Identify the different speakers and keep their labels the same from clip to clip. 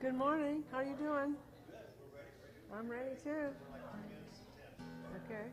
Speaker 1: Good morning. How you doing? I'm ready too. Okay.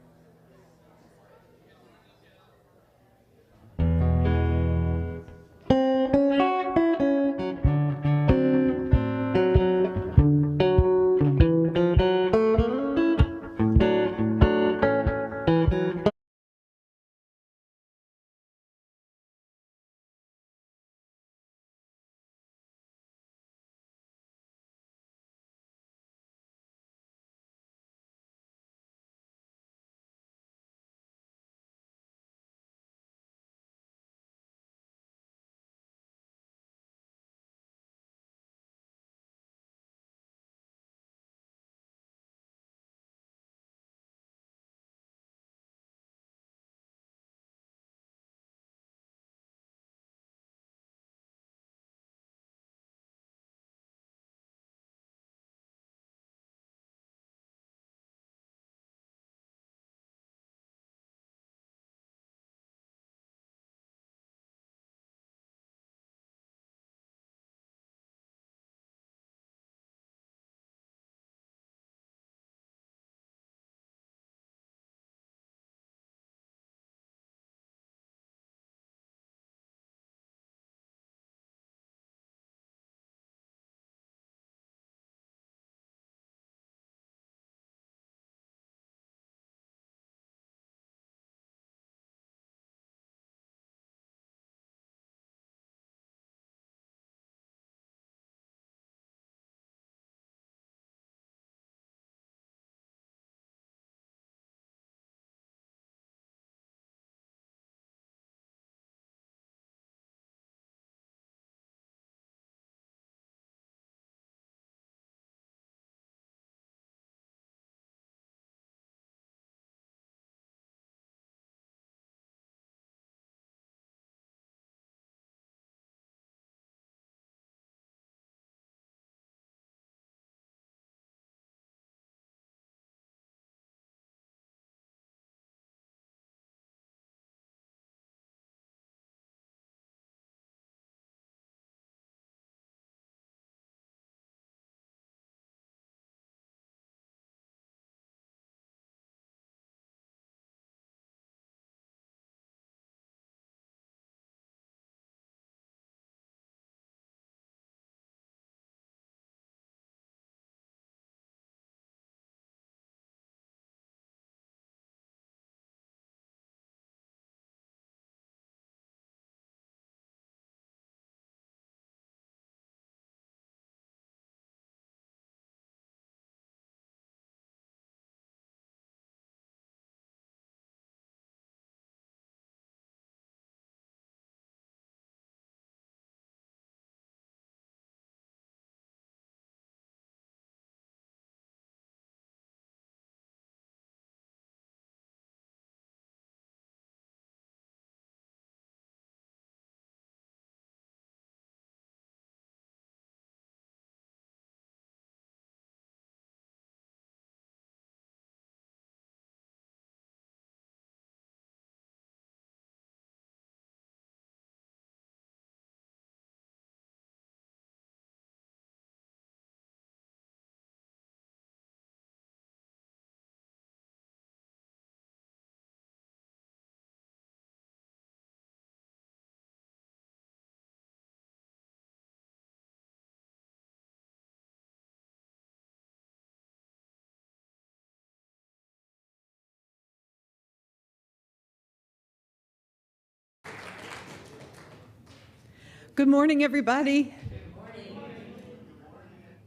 Speaker 2: Good morning, everybody.
Speaker 3: Good morning.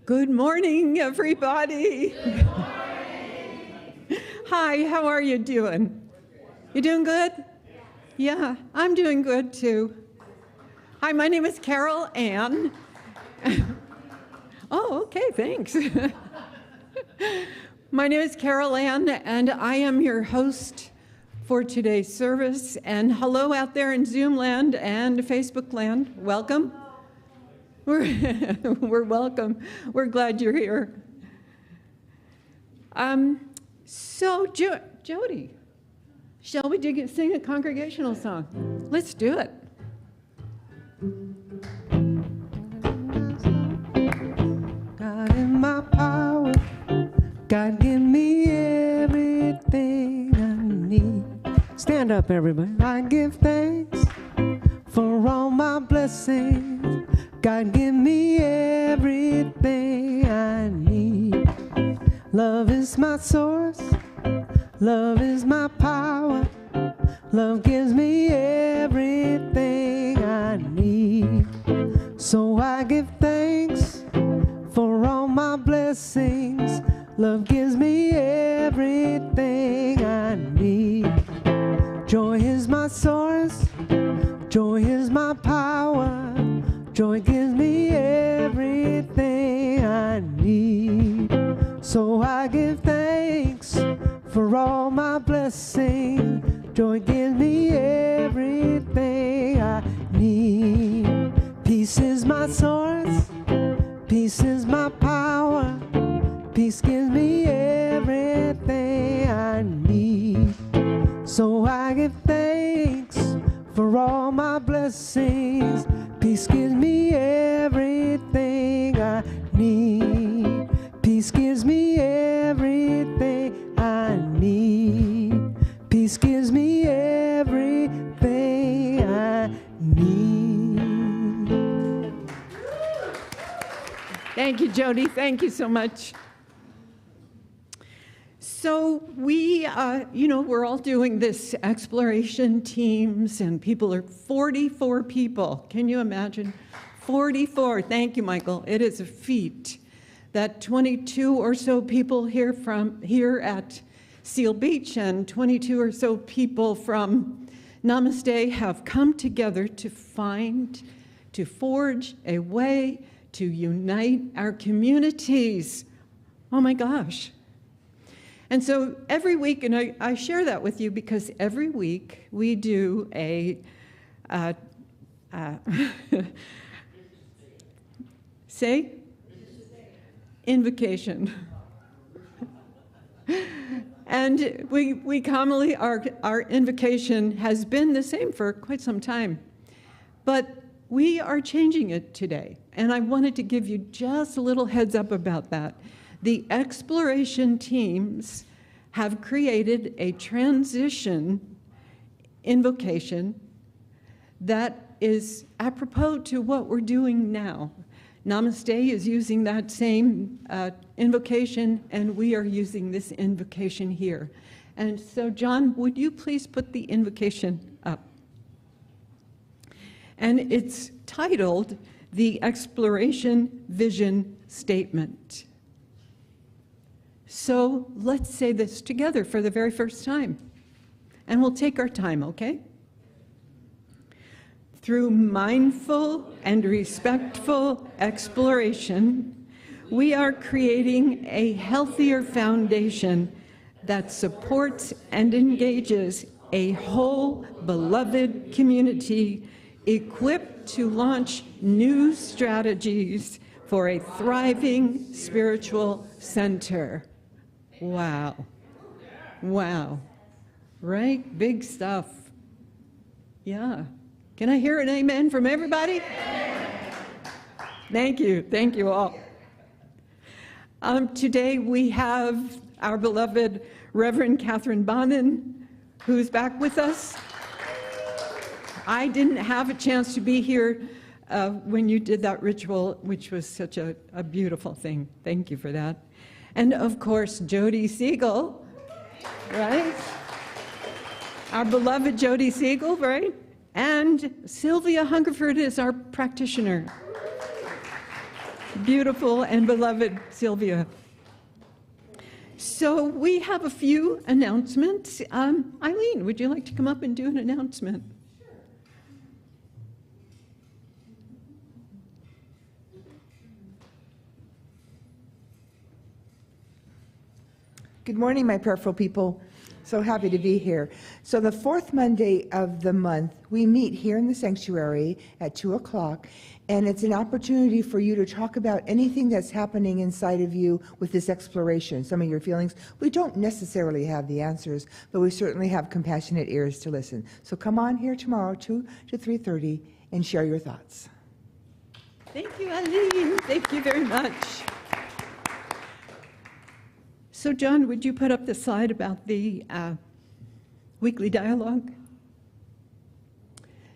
Speaker 2: Good morning, everybody.
Speaker 3: Good morning.
Speaker 2: Hi, how are you doing? You doing good? Yeah, I'm doing good too. Hi, my name is Carol Ann. Oh, okay, thanks. My name is Carol Ann, and I am your host for today's service. And hello out there in Zoom land and Facebook land. Welcome. We're welcome. We're glad you're here. So, Jody, shall we sing a congregational song? Let's do it.
Speaker 4: God is my power. God give me everything I need. Stand up, everybody. I give thanks for all my blessings. God give me everything I need. Love is my source. Love is my power. Love gives me everything I need. So I give thanks for all my blessings. Love gives me everything I need. Joy is my source. Joy is my power. Joy gives me everything I need. So I give thanks for all my blessings. Joy gives me everything I need. Peace is my source. Peace is my power. Peace gives me everything I need. So I give thanks for all my blessings. Peace gives me everything I need. Peace gives me everything I need. Peace gives me everything I need.
Speaker 2: Thank you, Jody. Thank you so much. So we, we're all doing this exploration teams, and people are 44 people. Can you imagine? 44. Thank you, Michael. It is a feat that 22 or so people here at Seal Beach and 22 or so people from Namaste have come together to forge a way to unite our communities. Oh my gosh. And so every week, and I share that with you because every week we do a say? Invocation. And we commonly, our invocation has been the same for quite some time. But we are changing it today. And I wanted to give you just a little heads up about that. The exploration teams have created a transition invocation that is apropos to what we're doing now. Namaste is using that same invocation, and we are using this invocation here. And so, John, would you please put the invocation up? And it's titled, The Exploration Vision Statement. So let's say this together for the very first time. And we'll take our time, okay? Through mindful and respectful exploration, we are creating a healthier foundation that supports and engages a whole beloved community equipped to launch new strategies for a thriving spiritual center. Wow. Wow. Right? Big stuff. Yeah. Can I hear an amen from everybody? Thank you. Thank you all. Today we have our beloved Reverend Catherine Bonin, who's back with us. I didn't have a chance to be here when you did that ritual, which was such a beautiful thing. Thank you for that. And of course, Jody Siegel, right? Our beloved Jody Siegel, right? And Sylvia Hungerford is our practitioner. Beautiful and beloved Sylvia. So we have a few announcements. Eileen, would you like to come up and do an announcement?
Speaker 5: Good morning, my prayerful people. So happy to be here. So the fourth Monday of the month, we meet here in the sanctuary at 2 o'clock, and it's an opportunity for you to talk about anything that's happening inside of you with this exploration, some of your feelings. We don't necessarily have the answers, but we certainly have compassionate ears to listen. So come on here tomorrow, 2 to 3:30, and share your thoughts.
Speaker 2: Thank you, Eileen. Thank you very much. So John, would you put up the slide about the weekly dialogue?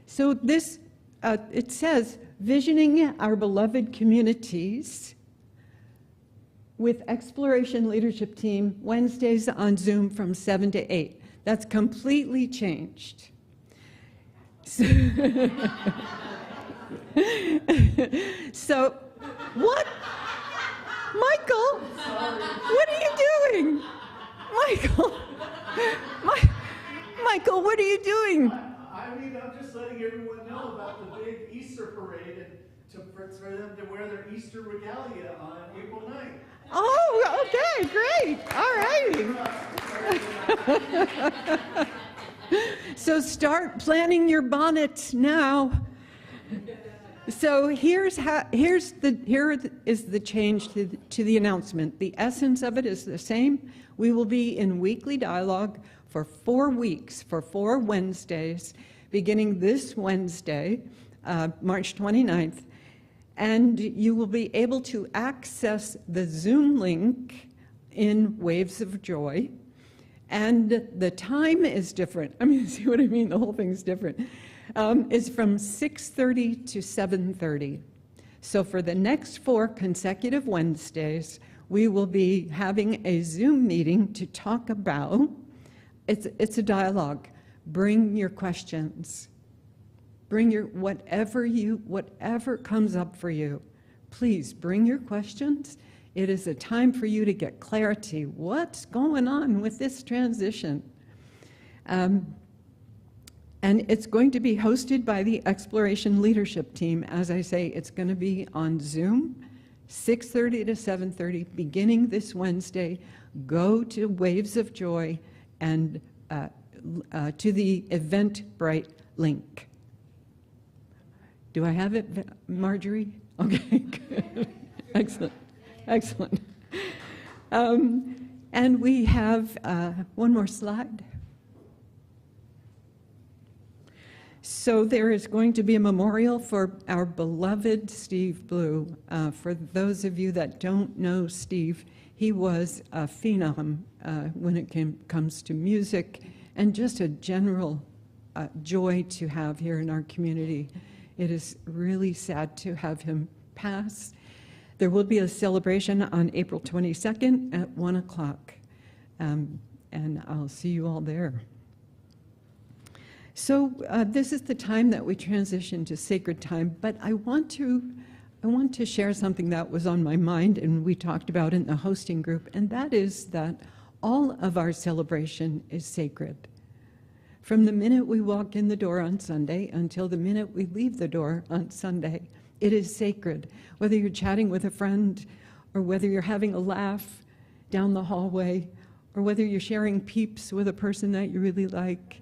Speaker 2: So this, it says, visioning our beloved communities with Exploration Leadership Team, Wednesdays on Zoom from 7 to 8. That's completely changed. So, so what? Michael, what are you doing? Michael, Michael, what are you doing?
Speaker 6: I mean, I'm just letting everyone know about the big Easter parade and for them to wear their Easter regalia on April 9th.
Speaker 2: Oh, okay, great. All right. So start planning your bonnet now. So here is the change to the announcement. The essence of it is the same. We will be in weekly dialogue for 4 weeks, for 4 Wednesdays, beginning this Wednesday, March 29th. And you will be able to access the Zoom link in Waves of Joy. And the time is different. I mean, see what I mean? The whole thing's different. It's from 6:30 to 7:30. So for the next 4 consecutive Wednesdays, we will be having a Zoom meeting to talk about, it's a dialogue. Bring your questions. Bring your, whatever comes up for you. Please bring your questions. It is a time for you to get clarity. What's going on with this transition? And it's going to be hosted by the Exploration Leadership Team. As I say, it's going to be on Zoom, 6:30 to 7:30, beginning this Wednesday. Go to Waves of Joy and to the Eventbrite link. Do I have it, Marjorie? Okay, good. Excellent, excellent. And we have one more slide. So there is going to be a memorial for our beloved Steve Blue. For those of you that don't know Steve, he was a phenom when it comes to music and just a general joy to have here in our community. It is really sad to have him pass. There will be a celebration on April 22nd at 1 o'clock, and I'll see you all there. So this is the time that we transition to sacred time, but I want to share something that was on my mind and we talked about in the hosting group, and that is that all of our celebration is sacred. From the minute we walk in the door on Sunday until the minute we leave the door on Sunday, it is sacred. Whether you're chatting with a friend or whether you're having a laugh down the hallway or whether you're sharing peeps with a person that you really like,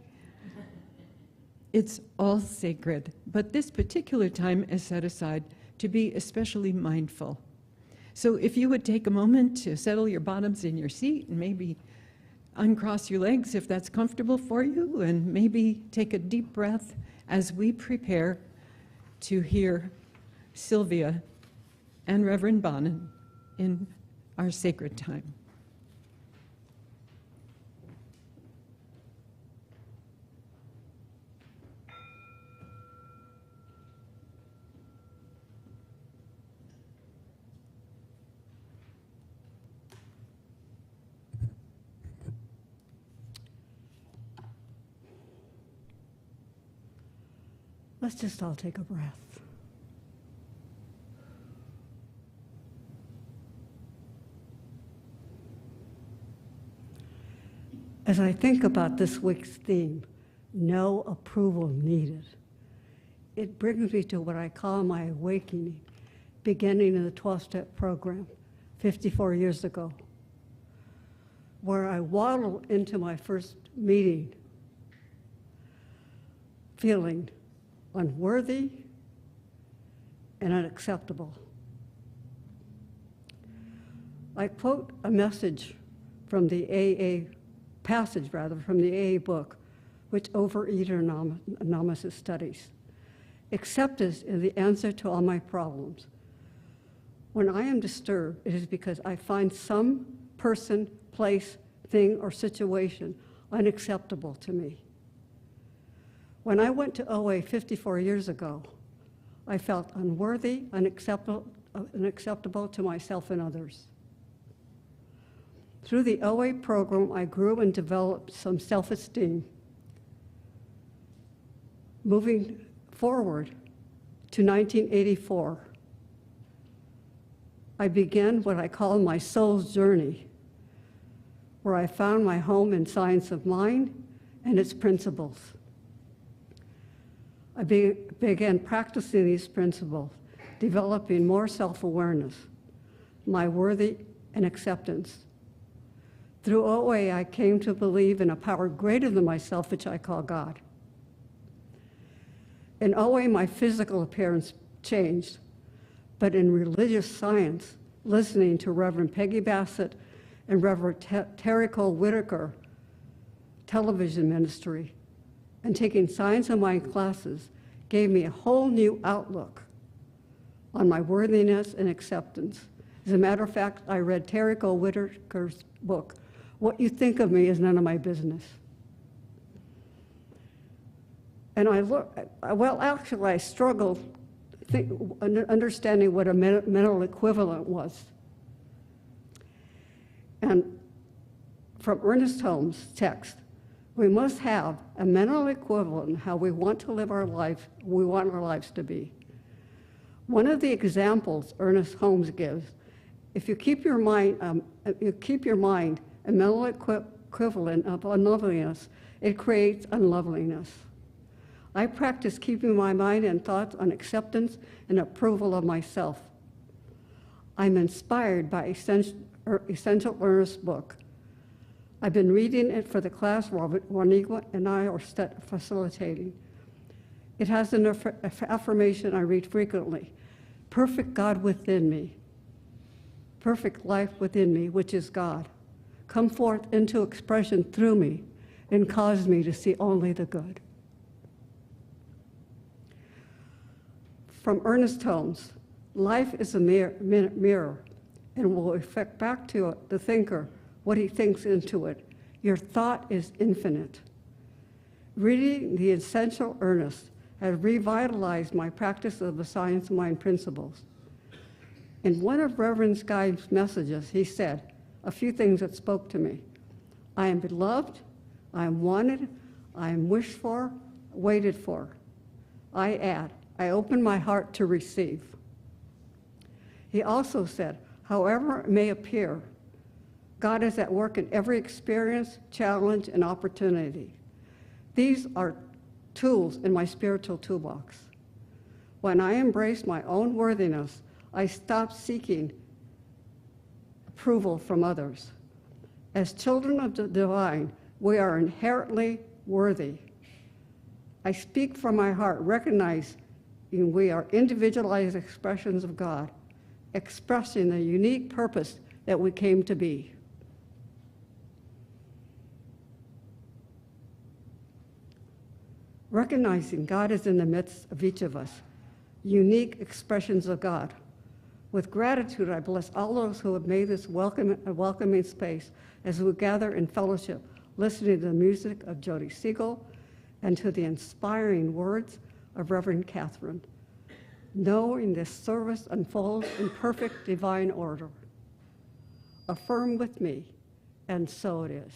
Speaker 2: it's all sacred. But this particular time is set aside to be especially mindful. So if you would take a moment to settle your bottoms in your seat and maybe uncross your legs if that's comfortable for you, and maybe take a deep breath as we prepare to hear Sylvia and Reverend Bonin in our sacred time.
Speaker 7: Let's just all take a breath. As I think about this week's theme, no approval needed, it brings me to what I call my awakening, beginning in the 12-step program 54 years ago, where I waddled into my first meeting feeling unworthy and unacceptable. I quote a message from the AA passage, from the AA book, which Overeater Anonymous studies. Acceptance is the answer to all my problems. When I am disturbed, it is because I find some person, place, thing, or situation unacceptable to me. When I went to OA 54 years ago, I felt unworthy, unacceptable to myself and others. Through the OA program, I grew and developed some self-esteem. Moving forward to 1984, I began what I call my soul's journey, where I found my home in science of mind and its principles. I began practicing these principles, developing more self-awareness, my worthy and acceptance. Through OA, I came to believe in a power greater than myself, which I call God. In OA, my physical appearance changed, but in religious science, listening to Reverend Peggy Bassett and Reverend Terry Cole Whitaker television ministry, and taking science of mind classes gave me a whole new outlook on my worthiness and acceptance. As a matter of fact, I read Terry Cole Whitaker's book, What You Think of Me Is None of My Business. And I struggled understanding what a mental equivalent was. And from Ernest Holmes' text, we must have a mental equivalent how we want to live our life, we want our lives to be. One of the examples Ernest Holmes gives, if you keep your mind a mental equivalent of unloveliness, it creates unloveliness. I practice keeping my mind and thoughts on acceptance and approval of myself. I'm inspired by Essential Ernest's book. I've been reading it for the class Juanita and I are facilitating. It has an affirmation I read frequently. Perfect God within me, perfect life within me, which is God, come forth into expression through me and cause me to see only the good. From Ernest Holmes, life is a mirror and will reflect back to the thinker what he thinks into it. Your thought is infinite. Reading the Essential Ernest has revitalized my practice of the science of mind principles. In one of Reverend Guy's messages, he said a few things that spoke to me. I am beloved, I am wanted, I am wished for, waited for. I add, I open my heart to receive. He also said, however it may appear, God is at work in every experience, challenge, and opportunity. These are tools in my spiritual toolbox. When I embrace my own worthiness, I stop seeking approval from others. As children of the divine, we are inherently worthy. I speak from my heart, recognizing we are individualized expressions of God, expressing the unique purpose that we came to be. Recognizing God is in the midst of each of us, unique expressions of God. With gratitude, I bless all those who have made this a welcoming space as we gather in fellowship, listening to the music of Jody Siegel and to the inspiring words of Reverend Catherine, knowing this service unfolds in perfect divine order. Affirm with me, and so it is.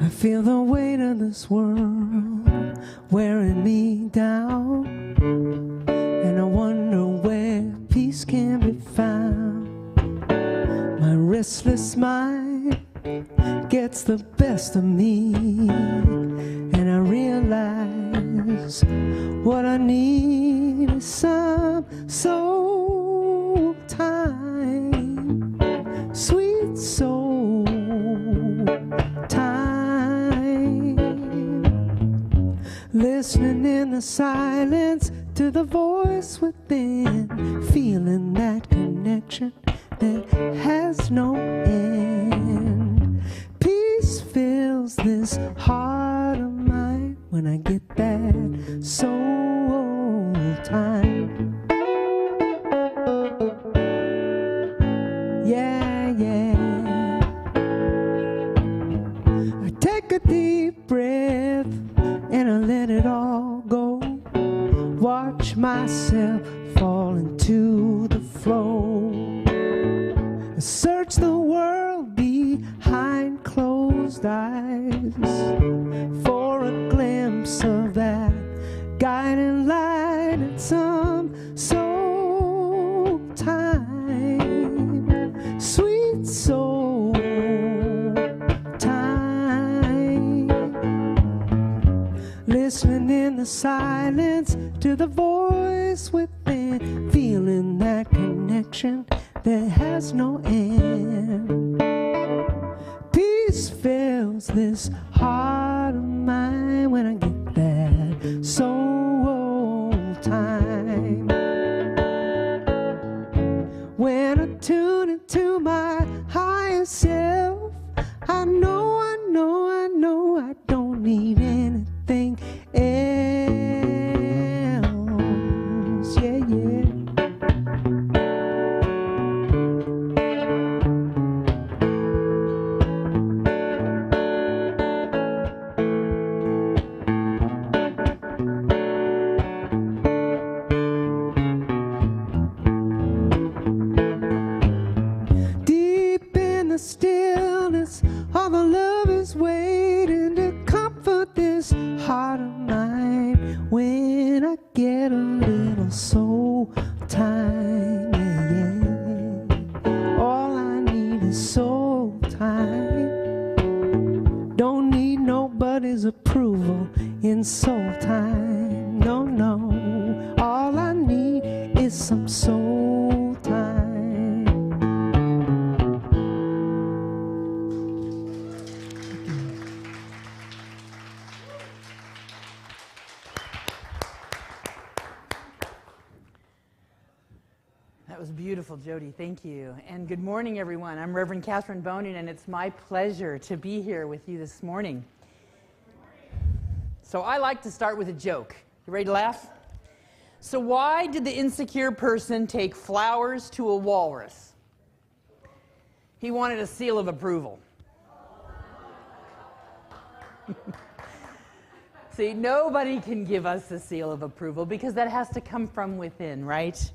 Speaker 4: I feel the weight of this world wearing me down, and I wonder where peace can be found. My restless mind gets the best of me, and I realize what I need is some soul time, sweet soul. Listening in the silence to the voice within, feeling that connection that has no end. Peace fills this heart of mine when I get that soul time. Yeah, yeah. I take a deep breath and I let it all go. Watch myself fall into the flow. I search the world behind closed eyes for a glimpse of that guiding light at some soul time, sweet soul time. Listening in the silence to the voice within, feeling that connection that has no end. Peace fills this heart of mine when I get that soul time. When I tune into my higher self, I know I don't need anything else. Yeah, yeah. Deep in the stillness, all the love is waiting to comfort this heart of mine. When I get a little soul time, yeah, yeah. All I need is soul time. Don't need nobody's approval in soul time. No, no. All I need is some soul time.
Speaker 1: That was beautiful, Jody. Thank you. And good morning, everyone. I'm Reverend Catherine Bonin, and it's my pleasure to be here with you this morning. So I like to start with a joke. You ready to laugh? So why did the insecure person take flowers to a walrus? He wanted a seal of approval. See, nobody can give us a seal of approval because that has to come from within, right?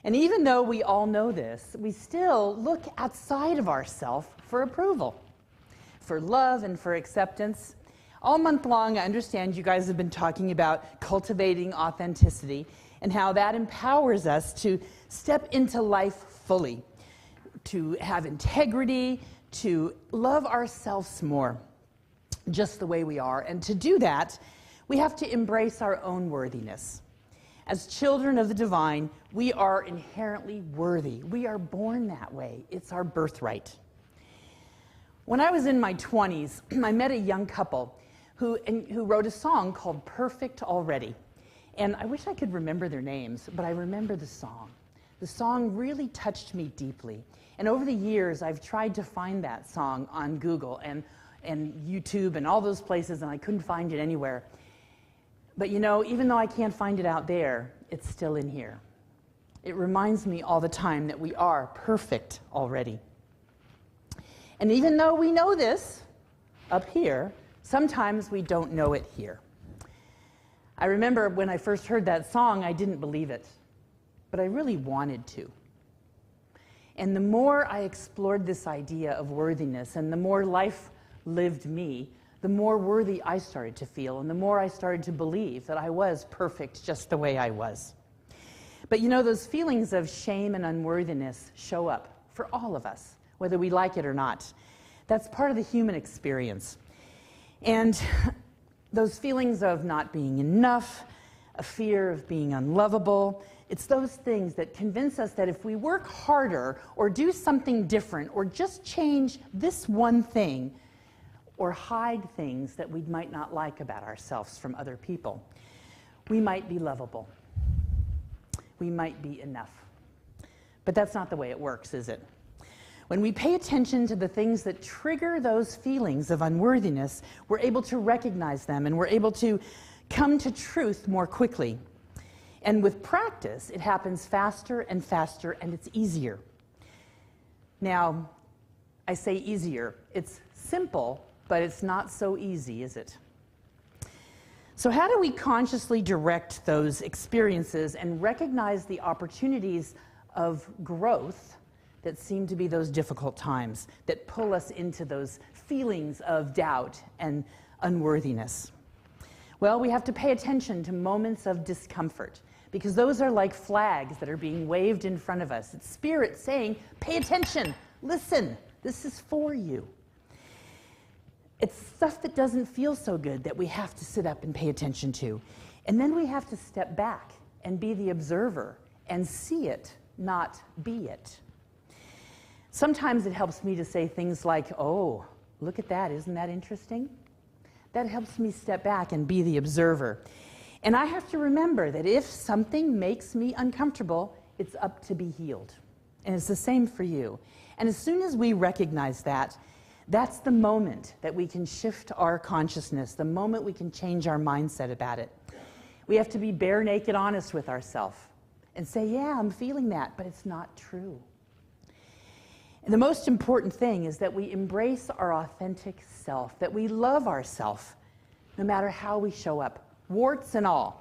Speaker 1: And even though we all know this, we still look outside of ourselves for approval, for love and for acceptance. All month long, I understand you guys have been talking about cultivating authenticity and how that empowers us to step into life fully, to have integrity, to love ourselves more, just the way we are. And to do that, we have to embrace our own worthiness. As children of the divine, we are inherently worthy. We are born that way. It's our birthright. When I was in my 20s, I met a young couple who wrote a song called Perfect Already. And I wish I could remember their names, but I remember the song. The song really touched me deeply. And over the years, I've tried to find that song on Google and YouTube and all those places, and I couldn't find it anywhere. But you know, even though I can't find it out there, it's still in here. It reminds me all the time that we are perfect already. And even though we know this up here, sometimes we don't know it here. I remember when I first heard that song, I didn't believe it, but I really wanted to. And the more I explored this idea of worthiness and the more life lived me, the more worthy I started to feel, and the more I started to believe that I was perfect just the way I was. But you know, those feelings of shame and unworthiness show up for all of us, whether we like it or not. That's part of the human experience. And those feelings of not being enough, a fear of being unlovable, it's those things that convince us that if we work harder or do something different or just change this one thing, or hide things that we might not like about ourselves from other people. We might be lovable. We might be enough. But that's not the way it works, is it? When we pay attention to the things that trigger those feelings of unworthiness, we're able to recognize them and we're able to come to truth more quickly. And with practice, it happens faster and faster, and it's easier. Now, I say easier. It's simple, but it's not so easy, is it? So how do we consciously direct those experiences and recognize the opportunities of growth that seem to be those difficult times, that pull us into those feelings of doubt and unworthiness? Well, we have to pay attention to moments of discomfort, because those are like flags that are being waved in front of us. It's Spirit saying, pay attention, listen, this is for you. It's stuff that doesn't feel so good that we have to sit up and pay attention to. And then we have to step back and be the observer and see it, not be it. Sometimes it helps me to say things like, oh, look at that, isn't that interesting? That helps me step back and be the observer. And I have to remember that if something makes me uncomfortable, it's up to be healed. And it's the same for you. And as soon as we recognize that, that's the moment that we can shift our consciousness, the moment we can change our mindset about it. We have to be bare naked honest with ourselves and say, yeah, I'm feeling that, but it's not true. And the most important thing is that we embrace our authentic self, that we love ourselves no matter how we show up, warts and all.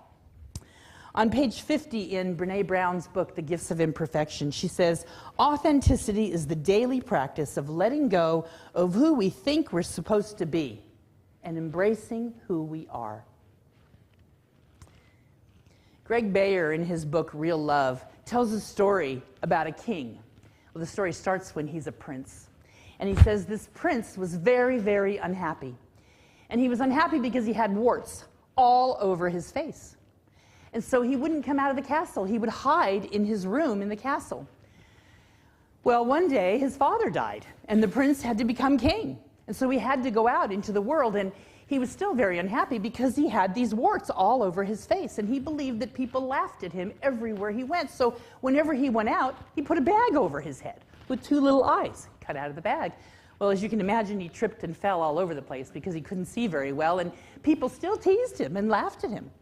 Speaker 1: On page 50 in Brené Brown's book, The Gifts of Imperfection, she says, authenticity is the daily practice of letting go of who we think we're supposed to be and embracing who we are. Greg Bayer, in his book, Real Love, tells a story about a king. Well, the story starts when he's a prince. And he says this prince was very, very unhappy. And he was unhappy because he had warts all over his face. And so he wouldn't come out of the castle. He would hide in his room in the castle. Well, one day his father died, and the prince had to become king. And so he had to go out into the world, and he was still very unhappy because he had these warts all over his face, and he believed that people laughed at him everywhere he went. So whenever he went out, he put a bag over his head with two little eyes cut out of the bag. Well, as you can imagine, he tripped and fell all over the place because he couldn't see very well, and people still teased him and laughed at him.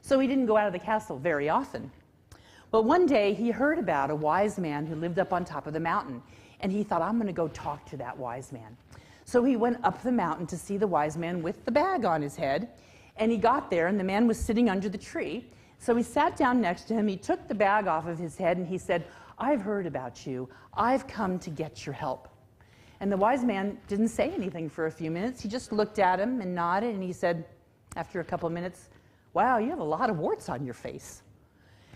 Speaker 1: So he didn't go out of the castle very often. But one day he heard about a wise man who lived up on top of the mountain, and he thought, I'm going to go talk to that wise man. So he went up the mountain to see the wise man with the bag on his head, and he got there, and the man was sitting under the tree. So he sat down next to him, he took the bag off of his head, and he said, I've heard about you. I've come to get your help. And the wise man didn't say anything for a few minutes. He just looked at him and nodded, and he said, after a couple of minutes, wow, you have a lot of warts on your face.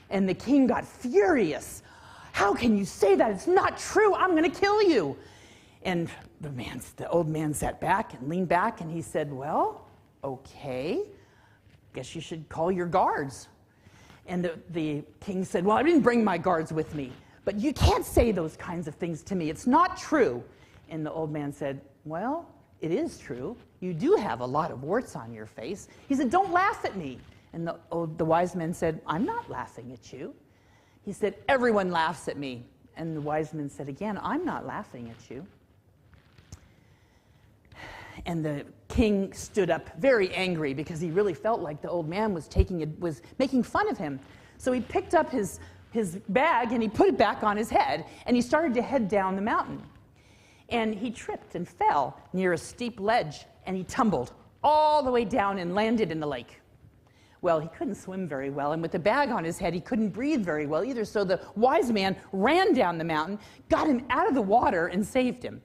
Speaker 1: And the king got furious. How can you say that? It's not true. I'm going to kill you. And the old man sat back and leaned back, and he said, well, okay, guess you should call your guards. And the king said, well, I didn't bring my guards with me, but you can't say those kinds of things to me. It's not true. And the old man said, well, it is true. You do have a lot of warts on your face. He said, don't laugh at me. And the wise man said, I'm not laughing at you. He said, everyone laughs at me. And the wise man said again, I'm not laughing at you. And the king stood up very angry because he really felt like the old man was making fun of him. So he picked up his bag and he put it back on his head, and he started to head down the mountain. And he tripped and fell near a steep ledge, and he tumbled all the way down and landed in the lake. Well, he couldn't swim very well, and with the bag on his head, he couldn't breathe very well either. So the wise man ran down the mountain, got him out of the water, and saved him.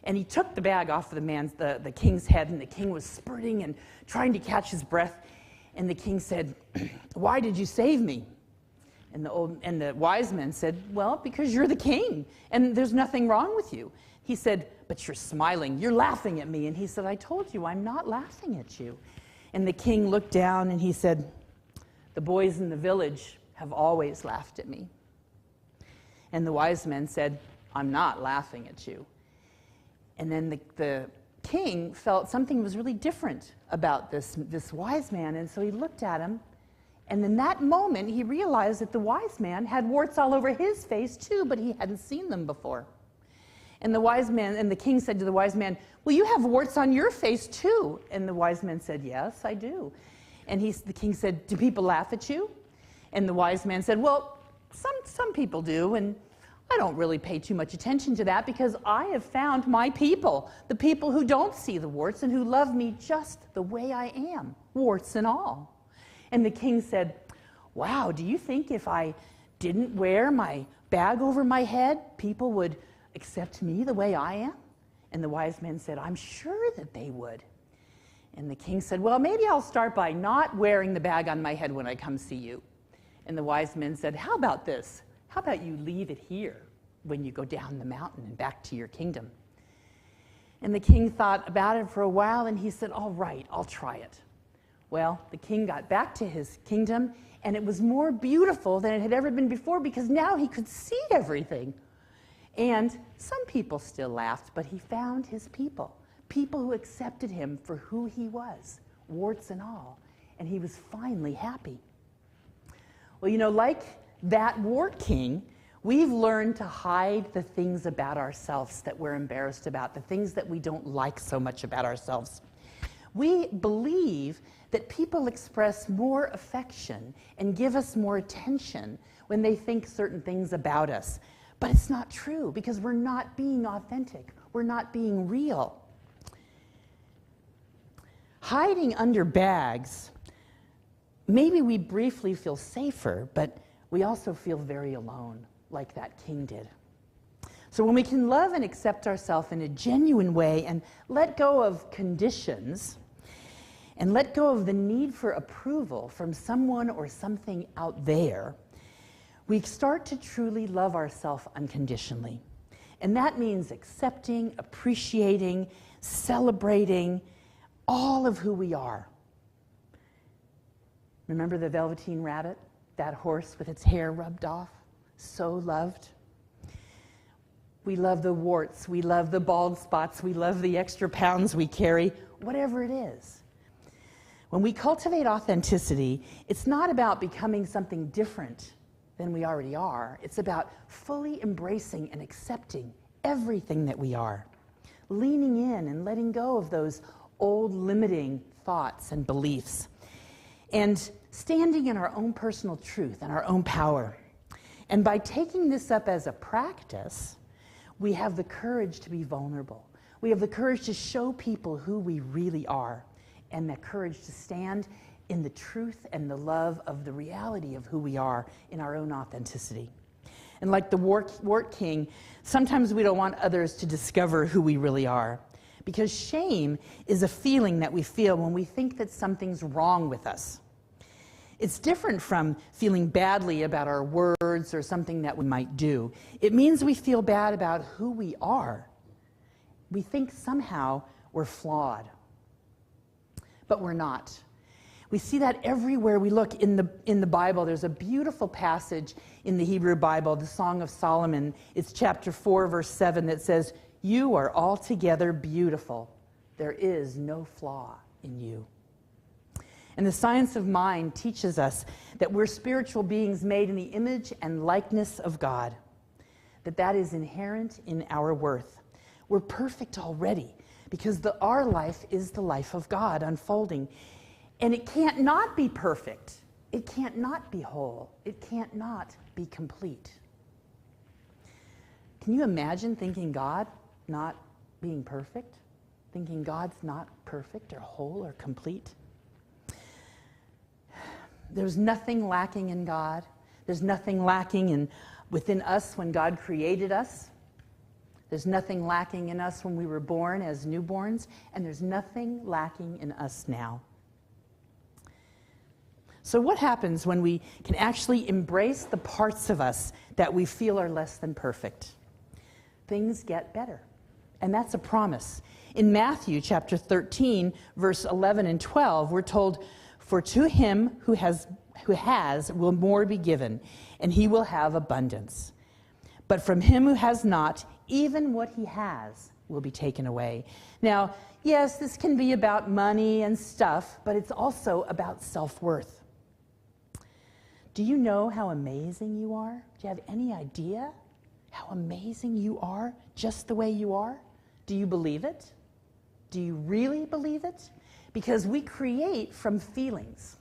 Speaker 1: And he took the bag off of the king's head, and the king was spurting and trying to catch his breath. And the king said, why did you save me? And the wise man said, well, because you're the king, and there's nothing wrong with you. He said, but you're smiling, you're laughing at me. And he said, I told you, I'm not laughing at you. And the king looked down and he said, the boys in the village have always laughed at me. And the wise men said, I'm not laughing at you. And then the king felt something was really different about this wise man, and so he looked at him, and in that moment he realized that the wise man had warts all over his face too, but he hadn't seen them before. And the king said to the wise man, "Well, you have warts on your face too." And the wise man said, "Yes, I do." And the king said, "Do people laugh at you?" And the wise man said, "Well, some people do, and I don't really pay too much attention to that because I have found my people, the people who don't see the warts and who love me just the way I am, warts and all." And the king said, "Wow, do you think if I didn't wear my bag over my head, people would accept me the way I am?" And the wise man said, "I'm sure that they would." And the king said, "Well, maybe I'll start by not wearing the bag on my head when I come see you." And the wise men said, "How about this? How about you leave it here when you go down the mountain and back to your kingdom?" And the king thought about it for a while, and he said, "All right, I'll try it." Well, the king got back to his kingdom, and it was more beautiful than it had ever been before because now he could see everything. And some people still laughed, but he found his people who accepted him for who he was, warts and all, and he was finally happy. Well, you know, like that wart king, we've learned to hide the things about ourselves that we're embarrassed about, the things that we don't like so much about ourselves. We believe that people express more affection and give us more attention when they think certain things about us. But it's not true because we're not being authentic. We're not being real. Hiding under bags, maybe we briefly feel safer, but we also feel very alone, like that king did. So when we can love and accept ourselves in a genuine way and let go of conditions and let go of the need for approval from someone or something out there, we start to truly love ourselves unconditionally. And that means accepting, appreciating, celebrating all of who we are. Remember the Velveteen Rabbit? That horse with its hair rubbed off? So loved. We love the warts, we love the bald spots, we love the extra pounds we carry, whatever it is. When we cultivate authenticity, it's not about becoming something different than we already are. It's about fully embracing and accepting everything that we are, leaning in and letting go of those old limiting thoughts and beliefs, and standing in our own personal truth and our own power. And by taking this up as a practice, we have the courage to be vulnerable. We have the courage to show people who we really are, and the courage to stand in the truth and the love of the reality of who we are in our own authenticity. And like the wart king, sometimes we don't want others to discover who we really are, because shame is a feeling that we feel when we think that something's wrong with us. It's different from feeling badly about our words or something that we might do. It means we feel bad about who we are. We think somehow we're flawed, but we're not. We see that everywhere we look in the Bible. There's a beautiful passage in the Hebrew Bible, the Song of Solomon. It's chapter 4, verse 7 that says, "You are altogether beautiful. There is no flaw in you." And the science of mind teaches us that we're spiritual beings made in the image and likeness of God, that is inherent in our worth. We're perfect already because our life is the life of God unfolding. And it can't not be perfect. It can't not be whole. It can't not be complete. Can you imagine thinking God not being perfect? Thinking God's not perfect or whole or complete? There's nothing lacking in God. There's nothing lacking within us when God created us. There's nothing lacking in us when we were born as newborns, and there's nothing lacking in us now. So what happens when we can actually embrace the parts of us that we feel are less than perfect? Things get better, and that's a promise. In Matthew chapter 13, verse 11 and 12, we're told, "For to him who has will more be given, and he will have abundance. But from him who has not, even what he has will be taken away. Now, yes, this can be about money and stuff, but it's also about self-worth. Do you know how amazing you are? Do you have any idea how amazing you are just the way you are? Do you believe it? Do you really believe it? Because we create from feelings.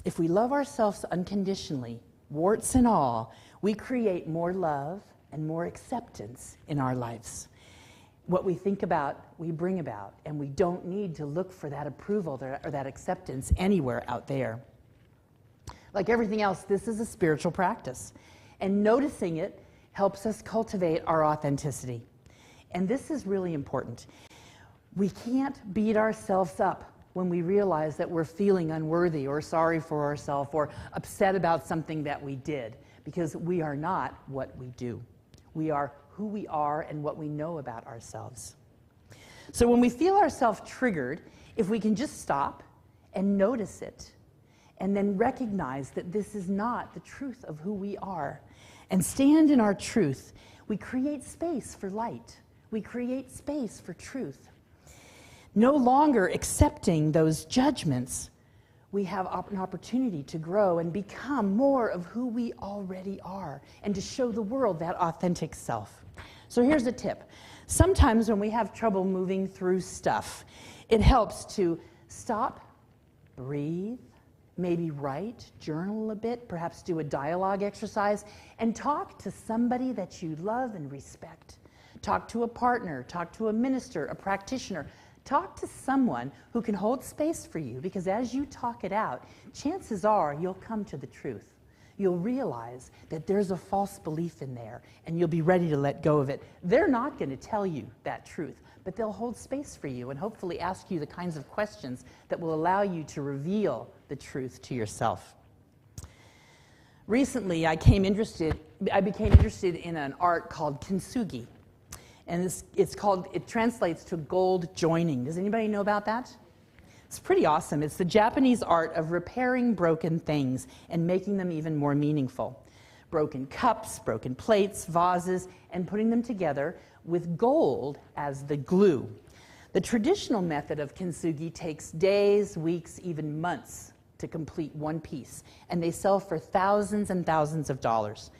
Speaker 1: If we love ourselves unconditionally, warts and all, we create more love and more acceptance in our lives. What we think about, we bring about, and we don't need to look for that approval or that acceptance anywhere out there. Like everything else, this is a spiritual practice, and noticing it helps us cultivate our authenticity. And this is really important. We can't beat ourselves up when we realize that we're feeling unworthy or sorry for ourselves or upset about something that we did, because we are not what we do. We are who we are and what we know about ourselves. So when we feel ourselves triggered, if we can just stop and notice it, and then recognize that this is not the truth of who we are, and stand in our truth, we create space for light. We create space for truth. No longer accepting those judgments, we have an opportunity to grow and become more of who we already are, and to show the world that authentic self. So here's a tip. Sometimes when we have trouble moving through stuff, it helps to stop, breathe, maybe write, journal a bit, perhaps do a dialogue exercise, and talk to somebody that you love and respect. Talk to a partner, talk to a minister, a practitioner. Talk to someone who can hold space for you, because as you talk it out, chances are you'll come to the truth. You'll realize that there's a false belief in there, and you'll be ready to let go of it. They're not going to tell you that truth, but they'll hold space for you and hopefully ask you the kinds of questions that will allow you to reveal the truth to yourself. Recently, I became interested in an art called kintsugi. And it translates to gold joining. Does anybody know about that? It's pretty awesome. It's the Japanese art of repairing broken things and making them even more meaningful. Broken cups, broken plates, vases, and putting them together with gold as the glue. The traditional method of kintsugi takes days, weeks, even months to complete one piece, and they sell for thousands and thousands of dollars.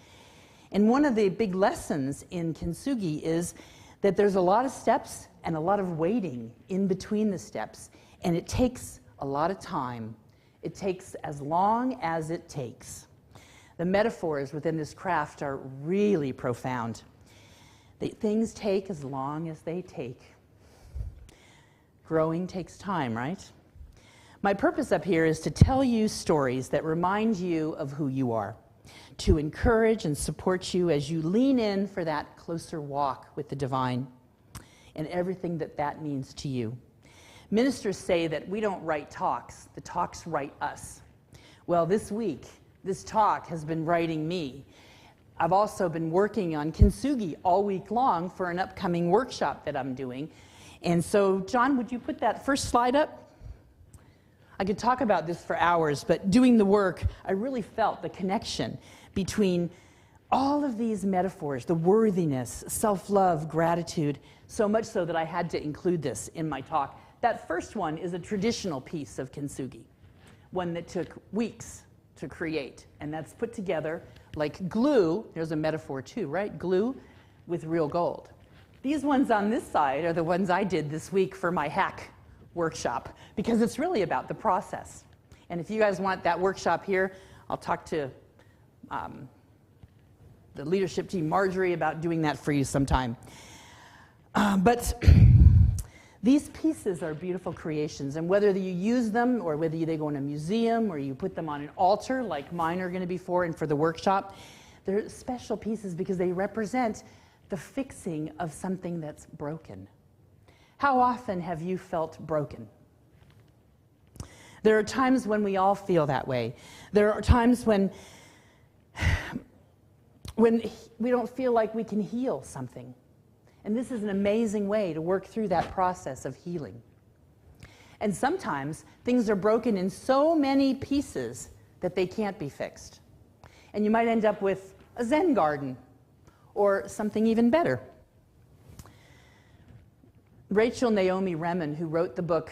Speaker 1: And one of the big lessons in kintsugi is that there's a lot of steps and a lot of waiting in between the steps, and it takes a lot of time. It takes as long as it takes. The metaphors within this craft are really profound. Things take as long as they take. Growing takes time, right? My purpose up here is to tell you stories that remind you of who you are, to encourage and support you as you lean in for that closer walk with the divine and everything that that means to you. Ministers say that we don't write talks, the talks write us. Well, this week, this talk has been writing me. I've also been working on kintsugi all week long for an upcoming workshop that I'm doing. And so, John, would you put that first slide up? I could talk about this for hours, but doing the work, I really felt the connection between all of these metaphors, the worthiness, self-love, gratitude, so much so that I had to include this in my talk. That first one is a traditional piece of kintsugi, one that took weeks to create, and that's put together like glue. There's a metaphor too, right? Glue with real gold. These ones on this side are the ones I did this week for my hack workshop, because it's really about the process. And if you guys want that workshop here, I'll talk to the leadership team, Marjorie, about doing that for you sometime. But these pieces are beautiful creations, and whether you use them or whether they go in a museum or you put them on an altar like mine are going to be for and for the workshop, they're special pieces because they represent the fixing of something that's broken. How often have you felt broken? There are times when we all feel that way. There are times when we don't feel like we can heal something. And this is an amazing way to work through that process of healing. And sometimes things are broken in so many pieces that they can't be fixed. And you might end up with a Zen garden, or something even better. Rachel Naomi Remen, who wrote the book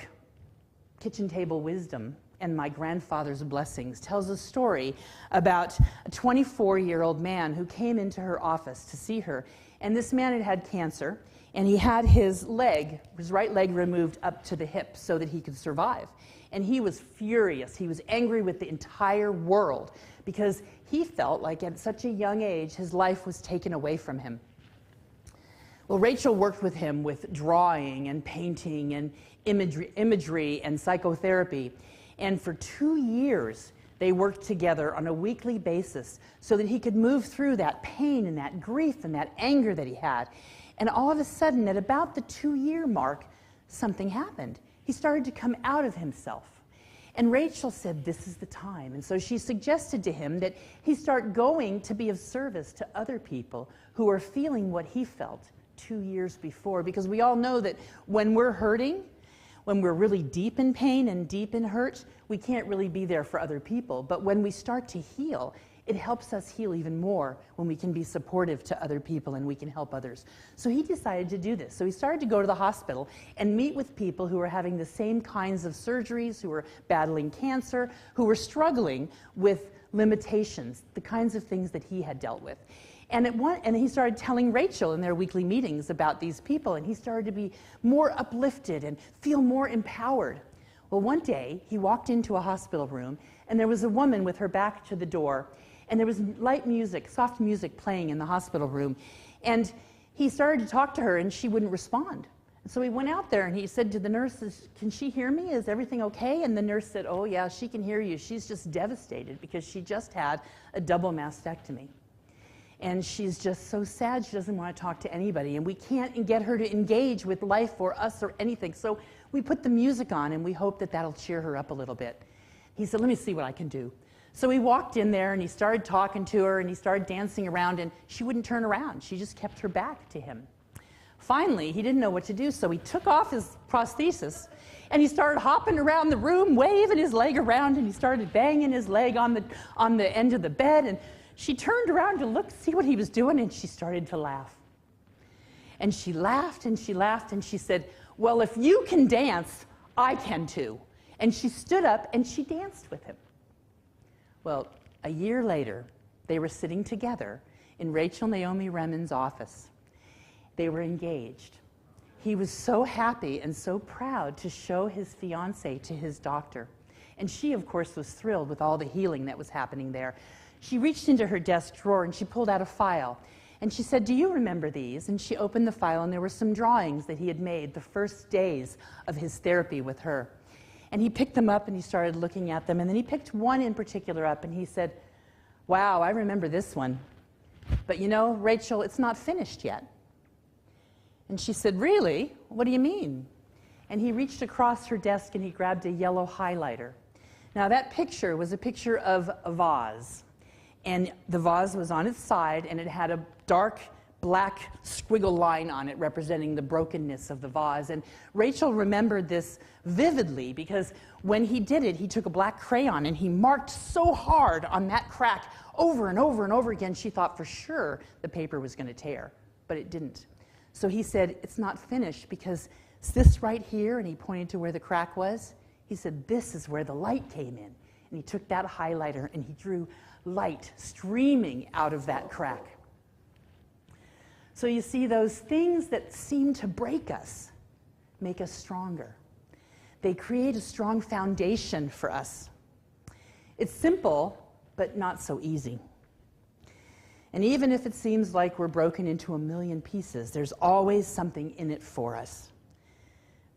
Speaker 1: Kitchen Table Wisdom and My Grandfather's Blessings, tells a story about a 24-year-old man who came into her office to see her. And this man had had cancer, and he had his right leg removed up to the hip so that he could survive. And he was furious. He was angry with the entire world because he felt like at such a young age his life was taken away from him. Well, Rachel worked with him with drawing and painting and imagery and psychotherapy. And for 2 years, they worked together on a weekly basis so that he could move through that pain and that grief and that anger that he had. And all of a sudden, at about the 2-year mark, something happened. He started to come out of himself. And Rachel said, this is the time. And so she suggested to him that he start going to be of service to other people who are feeling what he felt 2 years before. Because we all know that when we're hurting, when we're really deep in pain and deep in hurt, we can't really be there for other people. But when we start to heal, it helps us heal even more when we can be supportive to other people and we can help others. So he decided to do this. So he started to go to the hospital and meet with people who were having the same kinds of surgeries, who were battling cancer, who were struggling with limitations, the kinds of things that he had dealt with. And he started telling Rachel in their weekly meetings about these people, and he started to be more uplifted and feel more empowered. Well, one day, he walked into a hospital room, and there was a woman with her back to the door, and there was light music, soft music playing in the hospital room. And he started to talk to her, and she wouldn't respond. And so he went out there, and he said to the nurses, can she hear me? Is everything okay? And the nurse said, oh, yeah, she can hear you. She's just devastated because she just had a double mastectomy. And she's just so sad she doesn't want to talk to anybody. And we can't get her to engage with life or us or anything. So we put the music on, and we hope that that'll cheer her up a little bit. He said, let me see what I can do. So he walked in there, and he started talking to her, and he started dancing around, and she wouldn't turn around. She just kept her back to him. Finally, he didn't know what to do, so he took off his prosthesis, and he started hopping around the room, waving his leg around, and he started banging his leg on the end of the bed, and she turned around to look, see what he was doing, and she started to laugh. And she laughed, and she laughed, and she said, well, if you can dance, I can too. And she stood up, and she danced with him. Well, a year later, they were sitting together in Rachel Naomi Remen's office. They were engaged. He was so happy and so proud to show his fiancée to his doctor. And she, of course, was thrilled with all the healing that was happening there. She reached into her desk drawer and she pulled out a file. And she said, do you remember these? And she opened the file, and there were some drawings that he had made the first days of his therapy with her. And he picked them up and he started looking at them. And then he picked one in particular up and he said, wow, I remember this one. But you know, Rachel, it's not finished yet. And she said, really? What do you mean? And he reached across her desk and he grabbed a yellow highlighter. Now that picture was a picture of a vase. And the vase was on its side, and it had a dark black squiggle line on it representing the brokenness of the vase. And Rachel remembered this vividly because when he did it, he took a black crayon and he marked so hard on that crack over and over and over again, she thought for sure the paper was going to tear, but it didn't. So he said, it's not finished because it's this right here, and he pointed to where the crack was. He said, this is where the light came in. And he took that highlighter and he drew light streaming out of that crack. So you see, those things that seem to break us make us stronger. They create a strong foundation for us. It's simple, but not so easy. And even if it seems like we're broken into a million pieces, there's always something in it for us.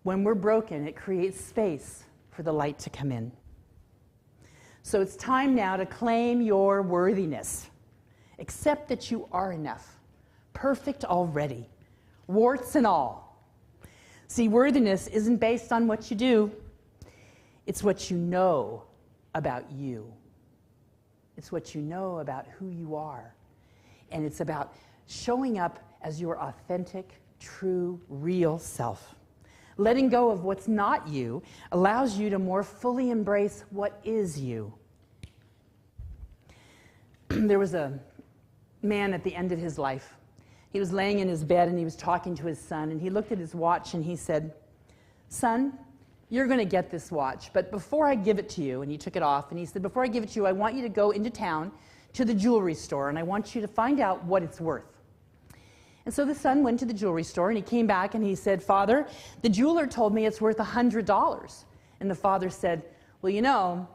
Speaker 1: When we're broken, it creates space for the light to come in. So it's time now to claim your worthiness. Accept that you are enough, perfect already, warts and all. See, worthiness isn't based on what you do. It's what you know about you. It's what you know about who you are. And it's about showing up as your authentic, true, real self. Letting go of what's not you allows you to more fully embrace what is you. There was a man at the end of his life He was laying in his bed and he was talking to his son, and he looked at his watch and he said, "Son, you're going to get this watch, but before I give it to you," and he took it off, and he said, "before I give it to you, I want you to go into town to the jewelry store, and I want you to find out what it's worth." And so the son went to the jewelry store, and he came back and he said, "Father, the jeweler told me it's worth $100. And the father said, "Well, you know,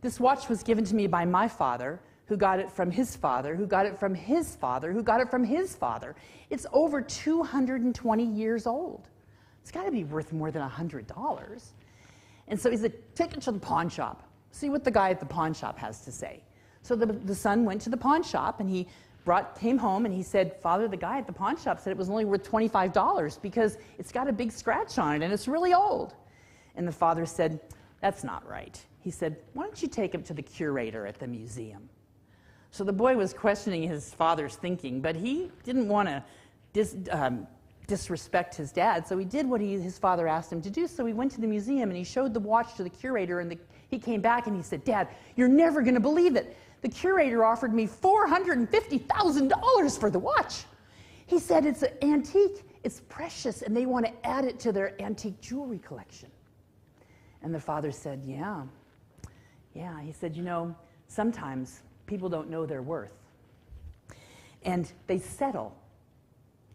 Speaker 1: this watch was given to me by my father, who got it from his father, who got it from his father, who got it from his father. It's over 220 years old. It's got to be worth more than $100. And so he said, "Take it to the pawn shop. See what the guy at the pawn shop has to say." So the son went to the pawn shop, and he came home, and he said, "Father, the guy at the pawn shop said it was only worth $25 because it's got a big scratch on it and it's really old." And the father said, "That's not right." He said, "Why don't you take him to the curator at the museum?" So the boy was questioning his father's thinking, but he didn't want to disrespect his dad, so he did what his father asked him to do. So he went to the museum and he showed the watch to the curator, and he came back and he said, "Dad, you're never going to believe it. The curator offered me $450,000 for the watch. He said it's an antique, it's precious, and they want to add it to their antique jewelry collection." And the father said, Yeah. He said, "You know, sometimes people don't know their worth, and they settle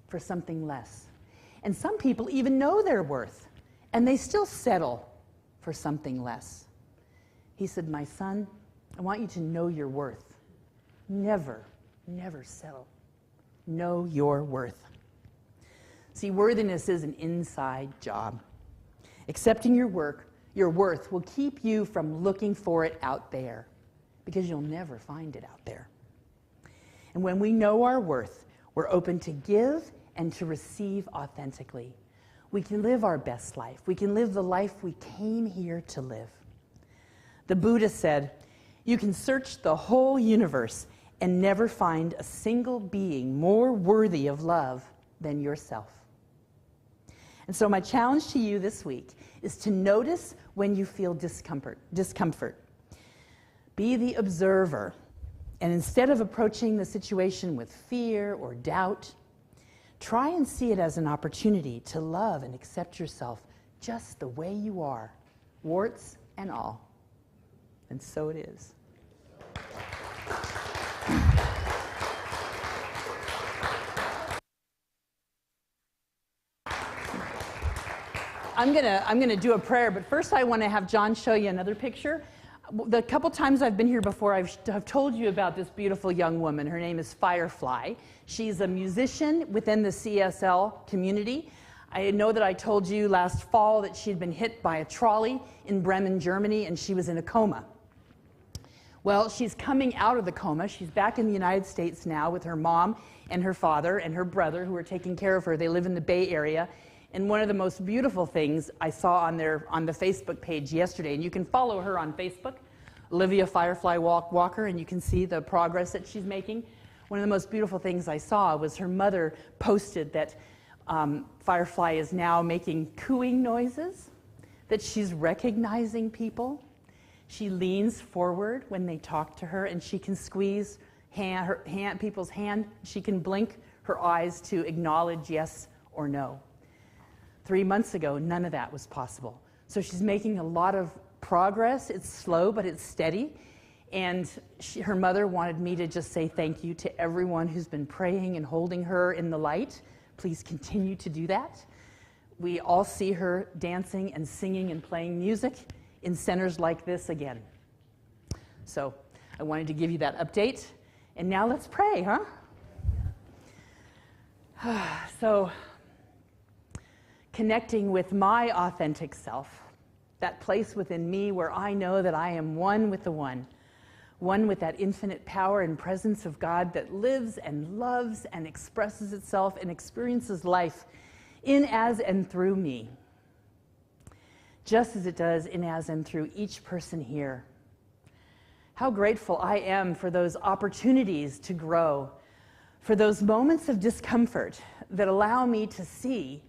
Speaker 1: for something less. And some people even know their worth, and they still settle for something less." He said, "My son, I want you to know your worth. Never, never settle. Know your worth." See, worthiness is an inside job. Accepting your worth will keep you from looking for it out there, because you'll never find it out there. And when we know our worth, we're open to give and to receive authentically. We can live our best life. We can live the life we came here to live. The Buddha said, "You can search the whole universe and never find a single being more worthy of love than yourself." And so my challenge to you this week is to notice when you feel discomfort. Be the observer, and instead of approaching the situation with fear or doubt, try and see it as an opportunity to love and accept yourself just the way you are, warts and all. And so it is. I'm gonna do a prayer, but first I want to have John show you another picture. The couple times I've been here before, I've told you about this beautiful young woman. Her name is Firefly. She's a musician within the CSL community. I know that I told you last fall that she'd been hit by a trolley in Bremen, Germany, and she was in a coma. Well, she's coming out of the coma. She's back in the United States now with her mom and her father and her brother who are taking care of her. They live in the Bay Area. And one of the most beautiful things I saw on the Facebook page yesterday, and you can follow her on Facebook, Olivia Firefly Walker, and you can see the progress that she's making. One of the most beautiful things I saw was her mother posted that Firefly is now making cooing noises, that she's recognizing people. She leans forward when they talk to her, and she can squeeze people's hand. She can blink her eyes to acknowledge yes or no. 3 months ago, none of that was possible. So she's making a lot of progress. It's slow, but it's steady. And her mother wanted me to just say thank you to everyone who's been praying and holding her in the light. Please continue to do that. We all see her dancing and singing and playing music in centers like this again. So I wanted to give you that update. And now let's pray, huh? So, connecting with my authentic self, that place within me where I know that I am one with the one with that infinite power and presence of God that lives and loves and expresses itself and experiences life in, as, and through me, just as it does in, as, and through each person here. How grateful I am for those opportunities to grow, for those moments of discomfort that allow me to see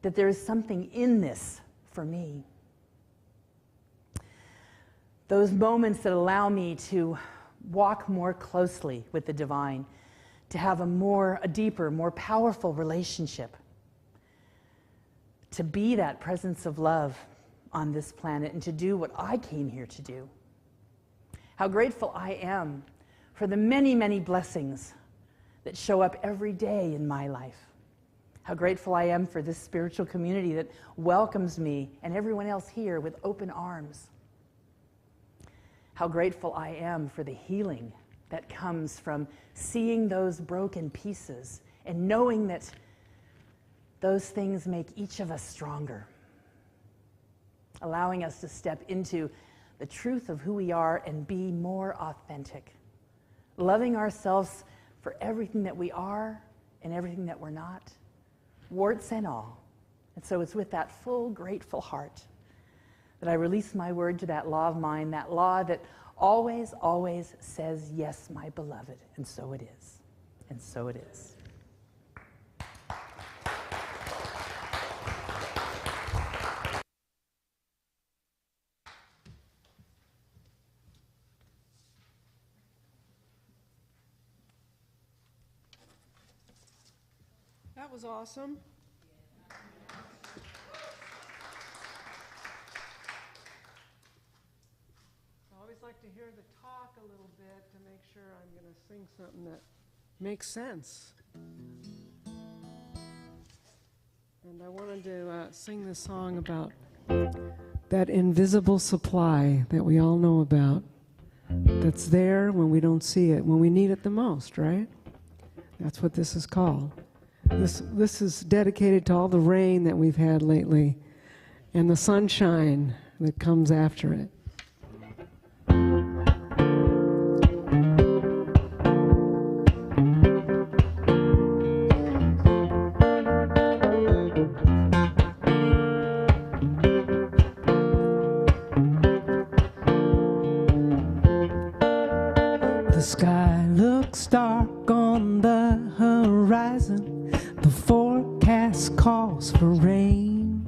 Speaker 1: that there is something in this for me. Those moments that allow me to walk more closely with the divine, to have a deeper, more powerful relationship, to be that presence of love on this planet and to do what I came here to do. How grateful I am for the many, many blessings that show up every day in my life. How grateful I am for this spiritual community that welcomes me and everyone else here with open arms. How grateful I am for the healing that comes from seeing those broken pieces and knowing that those things make each of us stronger, allowing us to step into the truth of who we are and be more authentic, loving ourselves for everything that we are and everything that we're not, warts and all. And so it's with that full, grateful heart that I release my word to that law of mine, that law that always, always says, yes, my beloved. And so it is. And so it is.
Speaker 8: That was awesome. I always like to hear the talk a little bit to make sure I'm going to sing something that makes sense. And I wanted to sing this song about that invisible supply that we all know about, that's there when we don't see it, when we need it the most, right? That's what this is called. This is dedicated to all the rain that we've had lately and the sunshine that comes after it.
Speaker 4: The sky looks dark on the horizon. The forecast calls for rain.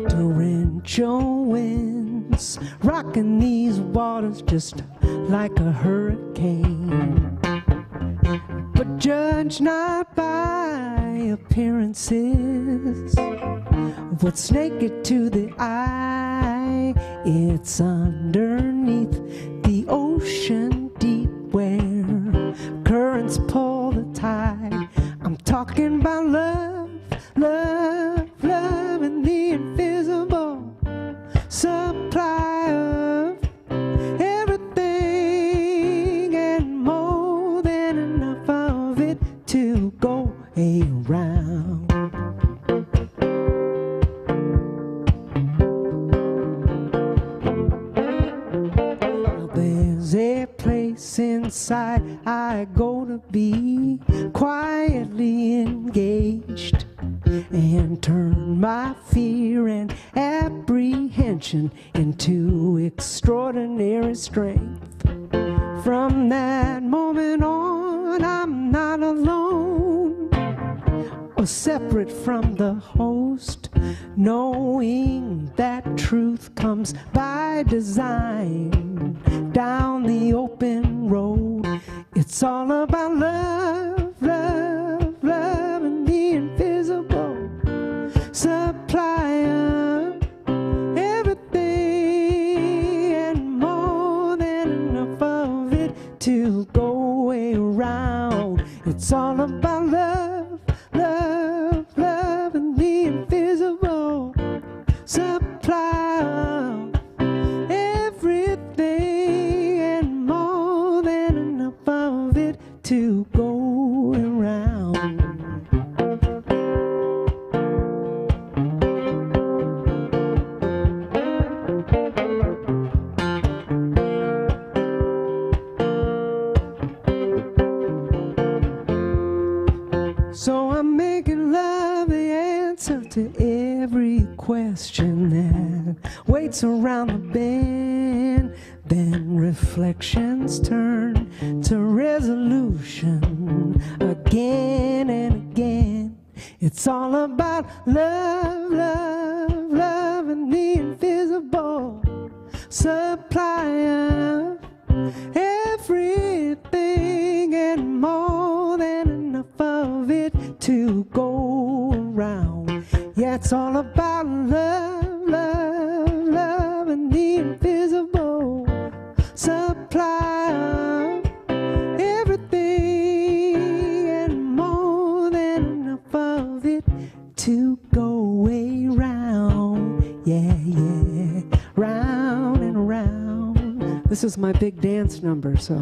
Speaker 4: Torrential winds rocking these waters just like a hurricane. But judge not by appearances. What's naked to the eye, it's underneath the ocean deep where currents pull the tide. I'm talking about love, love, love, and the invisible supply of everything and more than enough of it to go around. There's a place inside I go to be quietly engaged and turn my fear and apprehension into extraordinary strength. From that moment on, I'm not alone or separate from the host, knowing that truth comes by design down the open road. It's all about love, love, love, and the invisible supply of everything and more than enough of it to go around. It's all about love, love, love, and the invisible supply of everything and more than enough of it to go around. So I'm making love the answer to every question that waits around the bend. Then reflections turn to resolution again and again. It's all about love, love, love, and the invisible supply of everything and more to go around. Yeah, it's all about love, love, love, and the invisible supply of everything and more than enough of it to go around. Yeah, yeah, round and round.
Speaker 8: This is my big dance number, so.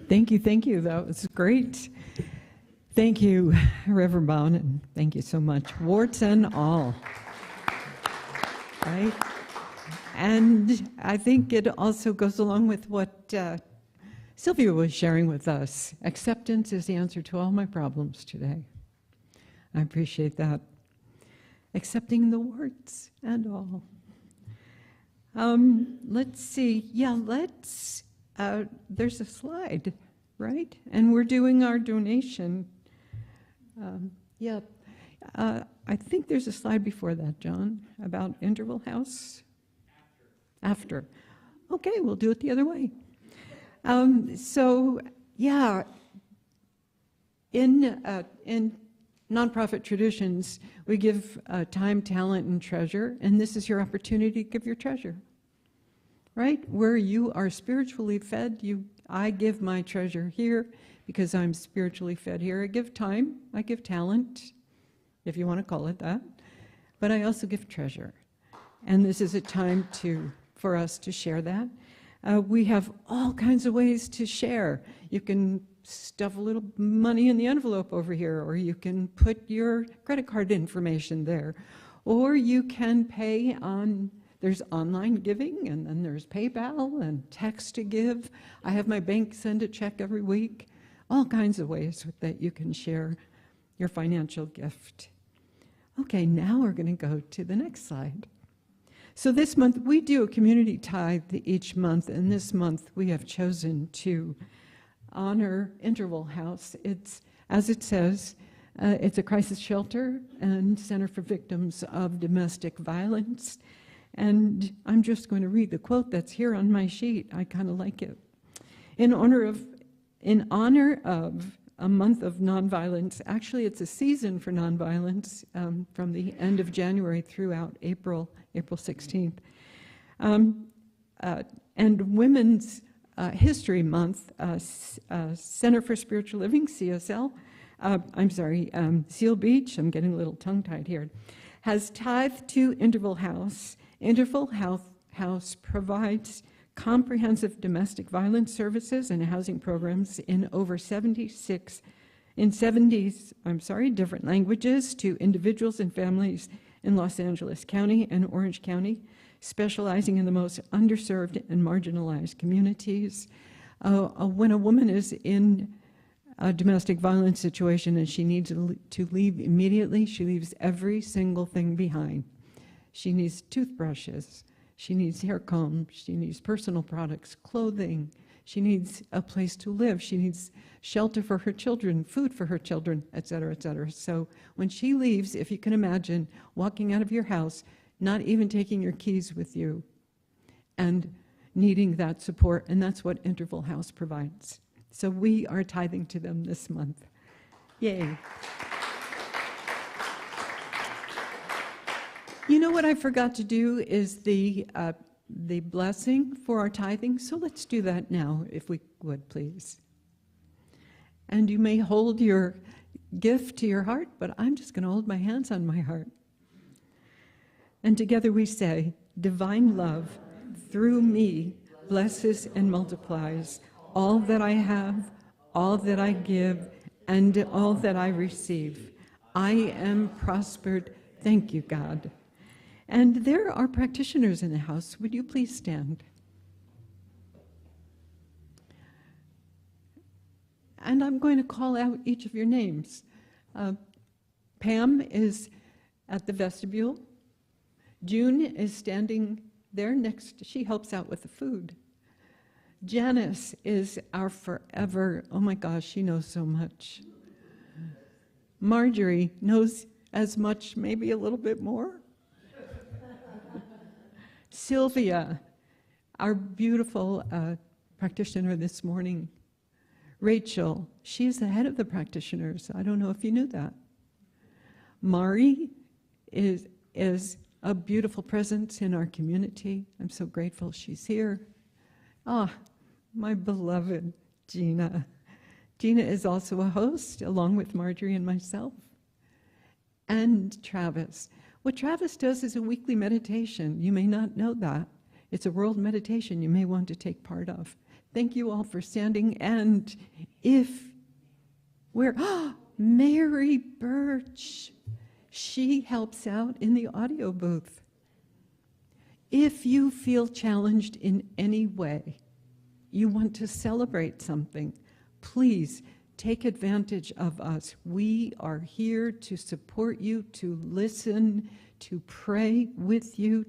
Speaker 8: Thank you.
Speaker 2: Thank you. That was great. Thank you, Reverend Bond, and thank you so much. Warts and all. Right? And I think it also goes along with what Sylvia was sharing with us. Acceptance is the answer to all my problems today. I appreciate that. Accepting the warts and all. Let's see. Yeah, there's a slide, right? And we're doing our donation. I think there's a slide before that, John, about Interval House. After. Okay, we'll do it the other way. In nonprofit traditions, we give time, talent, and treasure, and this is your opportunity to give your treasure. Right? Where you are spiritually fed, I give my treasure here because I'm spiritually fed here. I give time, I give talent, if you want to call it that, but I also give treasure. And this is a time for us to share that. We have all kinds of ways to share. You can stuff a little money in the envelope over here, or you can put your credit card information there, or you can pay on, there's online giving, and then there's PayPal and text to give. I have my bank send a check every week. All kinds of ways that you can share your financial gift. Okay, now we're going to go to the next slide. So this month, we do a community tithe each month, and this month we have chosen to honor Interval House. It's, as it says, it's a crisis shelter and center for victims of domestic violence. And I'm just going to read the quote that's here on my sheet. I kind of like it. In honor of a month of nonviolence, actually it's a season for nonviolence from the end of January throughout April 16th. And Women's History Month, Center for Spiritual Living, CSL, Seal Beach, I'm getting a little tongue-tied here, has tithed to Interval House. Interval House provides comprehensive domestic violence services and housing programs in over 70 different languages to individuals and families in Los Angeles County and Orange County, specializing in the most underserved and marginalized communities. When a woman is in a domestic violence situation and she needs to leave immediately, she leaves every single thing behind. She needs toothbrushes, she needs hair combs, she needs personal products, clothing, she needs a place to live, she needs shelter for her children, food for her children, et cetera, et cetera. So when she leaves, if you can imagine walking out of your house, not even taking your keys with you, and needing that support, and that's what Interval House provides. So we are tithing to them this month. Yay. You know what I forgot to do is the blessing for our tithing, so let's do that now, if we would, please. And you may hold your gift to your heart, but I'm just going to hold my hands on my heart. And together we say, divine love through me blesses and multiplies all that I have, all that I give, and all that I receive. I am prospered. Thank you, God. And there are practitioners in the house. Would you please stand? And I'm going to call out each of your names. Pam is at the vestibule. June is standing there next. She helps out with the food. Janice is our forever, oh my gosh, she knows so much. Marjorie knows as much, maybe a little bit more. Sylvia, our beautiful practitioner this morning. Rachel, she's the head of the practitioners. I don't know if you knew that. Mari is a beautiful presence in our community. I'm so grateful she's here. My beloved Gina. Gina is also a host, along with Marjorie and myself. And Travis. What Travis does is a weekly meditation. You may not know that. It's a world meditation you may want to take part of. Thank you all for standing. And Mary Birch. She helps out in the audio booth. If you feel challenged in any way, you want to celebrate something, please take advantage of us. We are here to support you, to listen, to pray with you,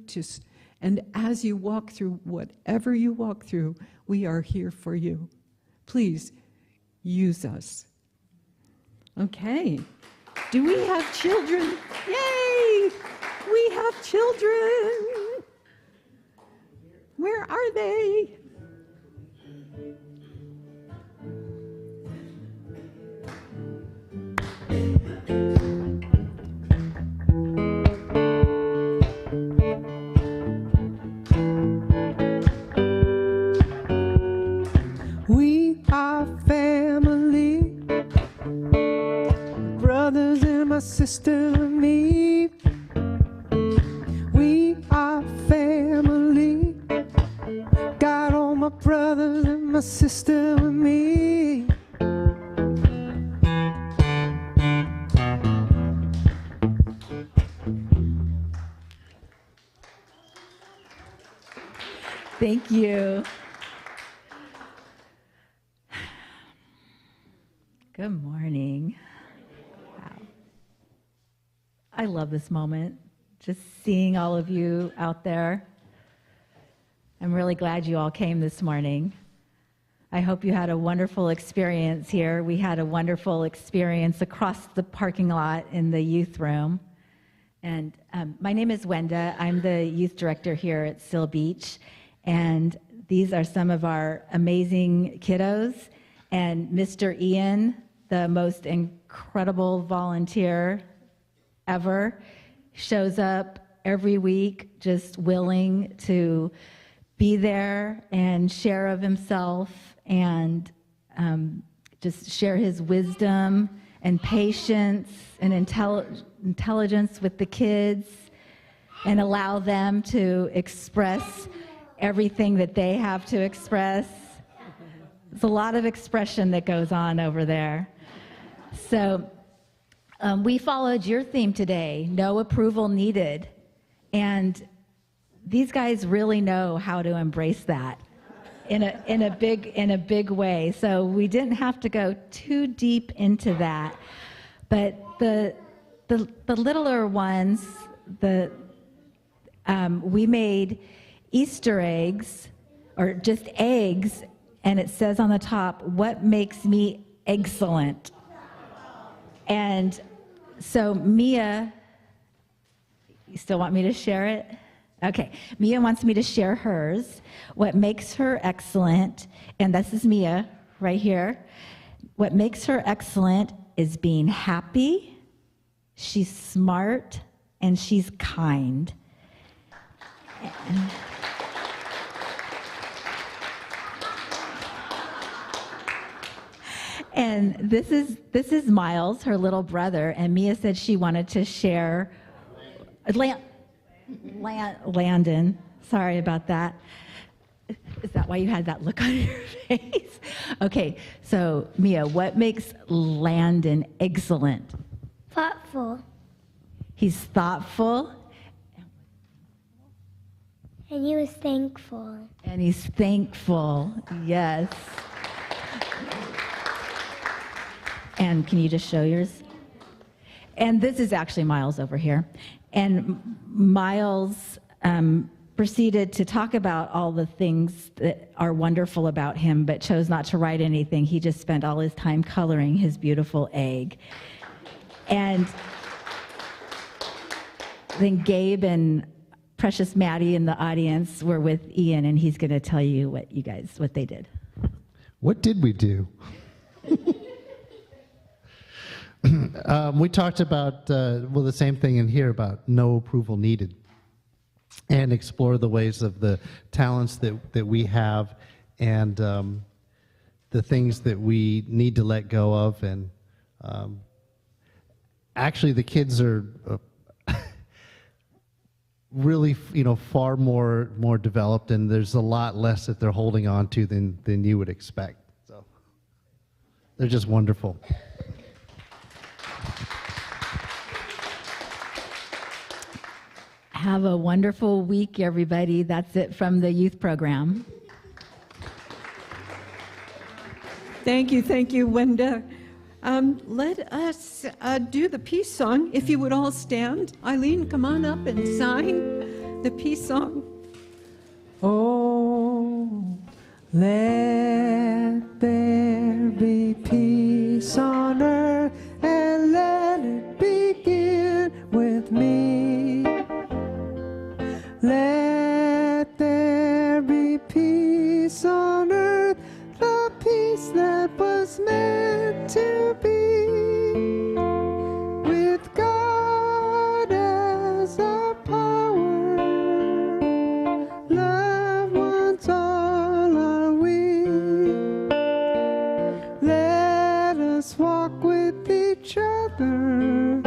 Speaker 2: and as you walk through whatever you walk through, we are here for you. Please use us. Okay. Do we have children? Yay! We have children. Where are they?
Speaker 4: We are family, brothers and my sister and me. We are family, got all my brothers and my sister and me.
Speaker 9: Thank you. Good morning. Wow. I love this moment, just seeing all of you out there. I'm really glad you all came this morning. I hope you had a wonderful experience here. We had a wonderful experience across the parking lot in the youth room. And my name is Wenda. I'm the youth director here at Seal Beach. And these are some of our amazing kiddos. And Mr. Ian, the most incredible volunteer ever, shows up every week just willing to be there and share of himself and just share his wisdom and patience and intelligence with the kids and allow them to express everything that they have to express. There's a lot of expression that goes on over there. So we followed your theme today, no approval needed. And these guys really know how to embrace that in a big way. So we didn't have to go too deep into that. But the littler ones, we made Easter eggs, or just eggs, and it says on the top, "What makes me excellent?" And so Mia, you still want me to share it? Okay, Mia wants me to share hers. What makes her excellent, and this is Mia right here. What makes her excellent is being happy, she's smart, and she's kind. And this is Miles, her little brother, and Mia said she wanted to share Landon. Sorry about that. Is that why you had that look on your face? Okay, so Mia, what makes Landon excellent?
Speaker 10: Thoughtful.
Speaker 9: He's thoughtful.
Speaker 10: And he was thankful.
Speaker 9: And he's thankful, yes. And can you just show yours? And this is actually Miles over here. And Miles proceeded to talk about all the things that are wonderful about him, but chose not to write anything. He just spent all his time coloring his beautiful egg. And then Gabe and Precious Maddie in the audience were with Ian, and he's going to tell you what they did.
Speaker 11: What did we do? We talked about, the same thing in here about no approval needed, and explore the ways of the talents that we have, and the things that we need to let go of. And actually the kids are really, far more developed, and there's a lot less that they're holding on to than you would expect. So they're just wonderful.
Speaker 9: Have a wonderful week, everybody. That's it from the youth program.
Speaker 2: Thank you, Wenda. Let us do the peace song. If you would all stand. Eileen, come on up and sign the peace song.
Speaker 4: Oh, let there be peace on earth, and let it begin with me. Let there be peace on earth, the peace that was meant to be, with God as our power, loved ones all are we. Let us walk with each other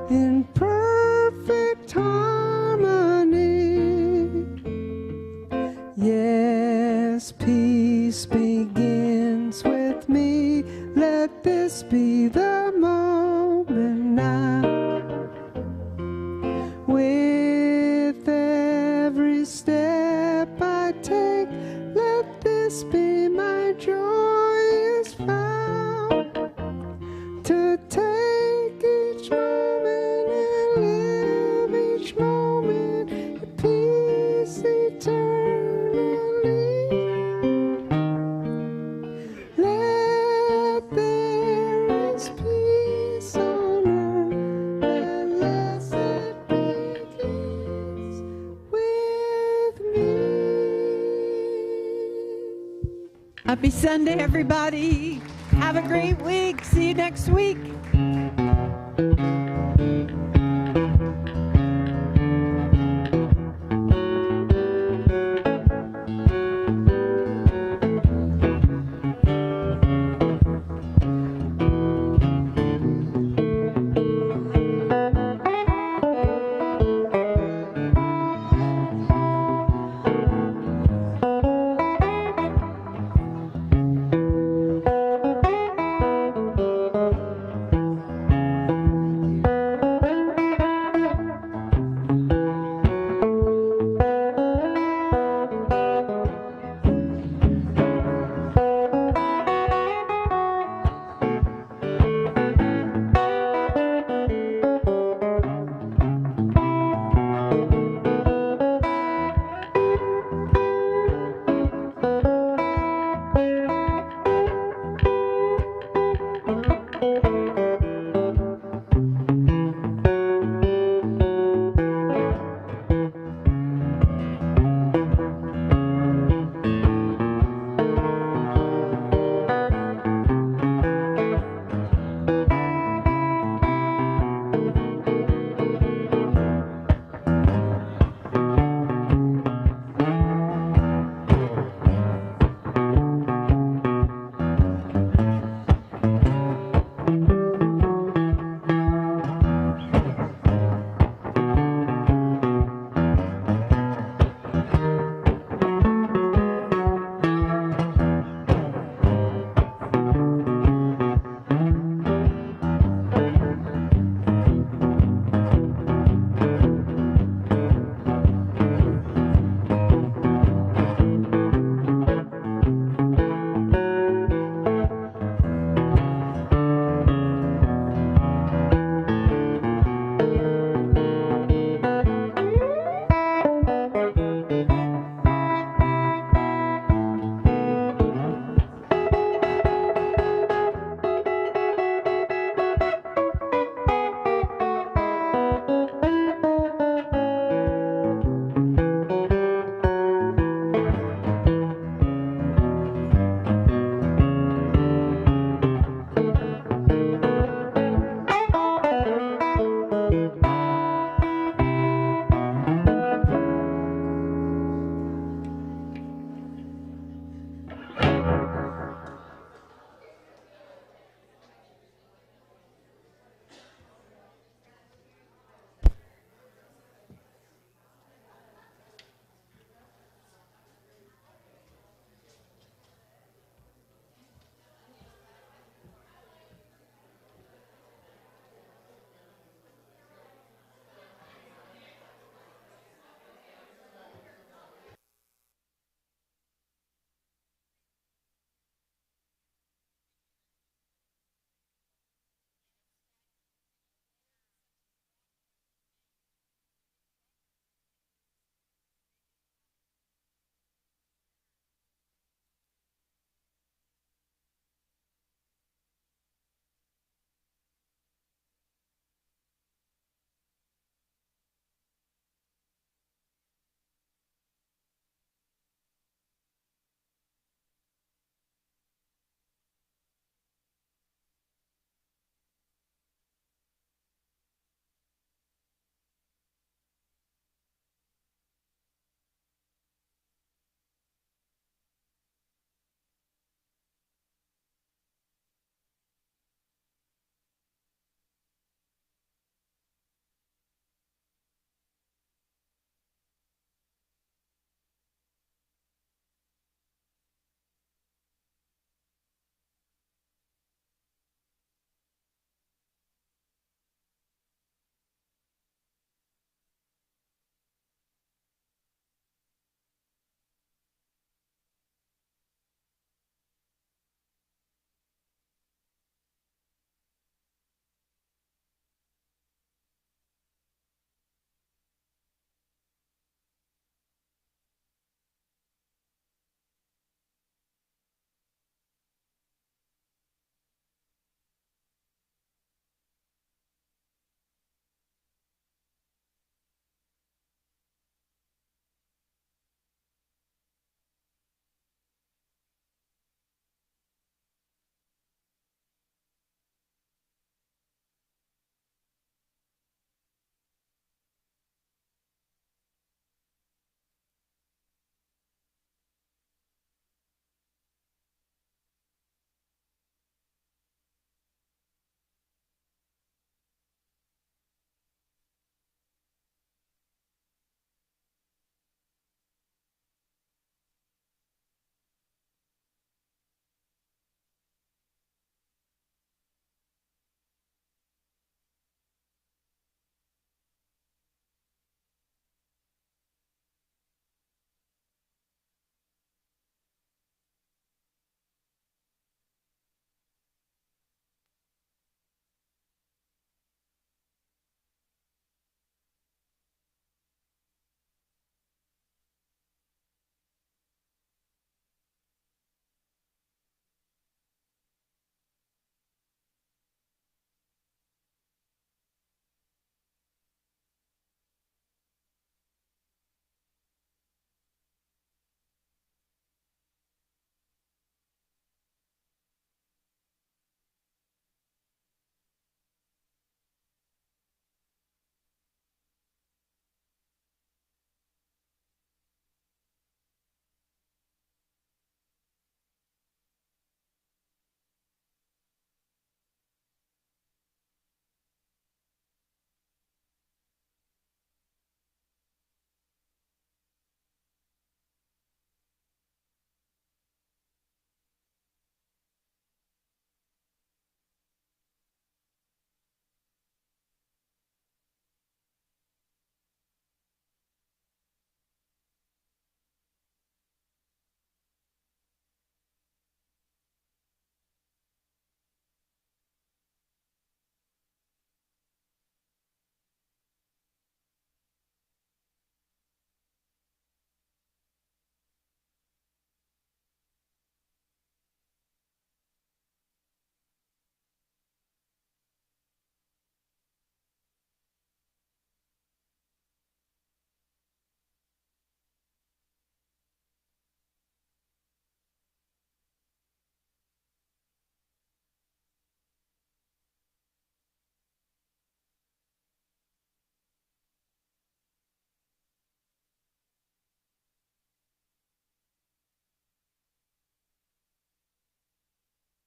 Speaker 4: in perfect harmony. Yes, peace begins with me. Let this be the moment now. With every step I take, let this be my joyous vow, to take each moment and live each moment in peace eternally. Let there is peace on earth, and let it begins with me.
Speaker 2: Happy Sunday, everybody. Have a great week. See you next week.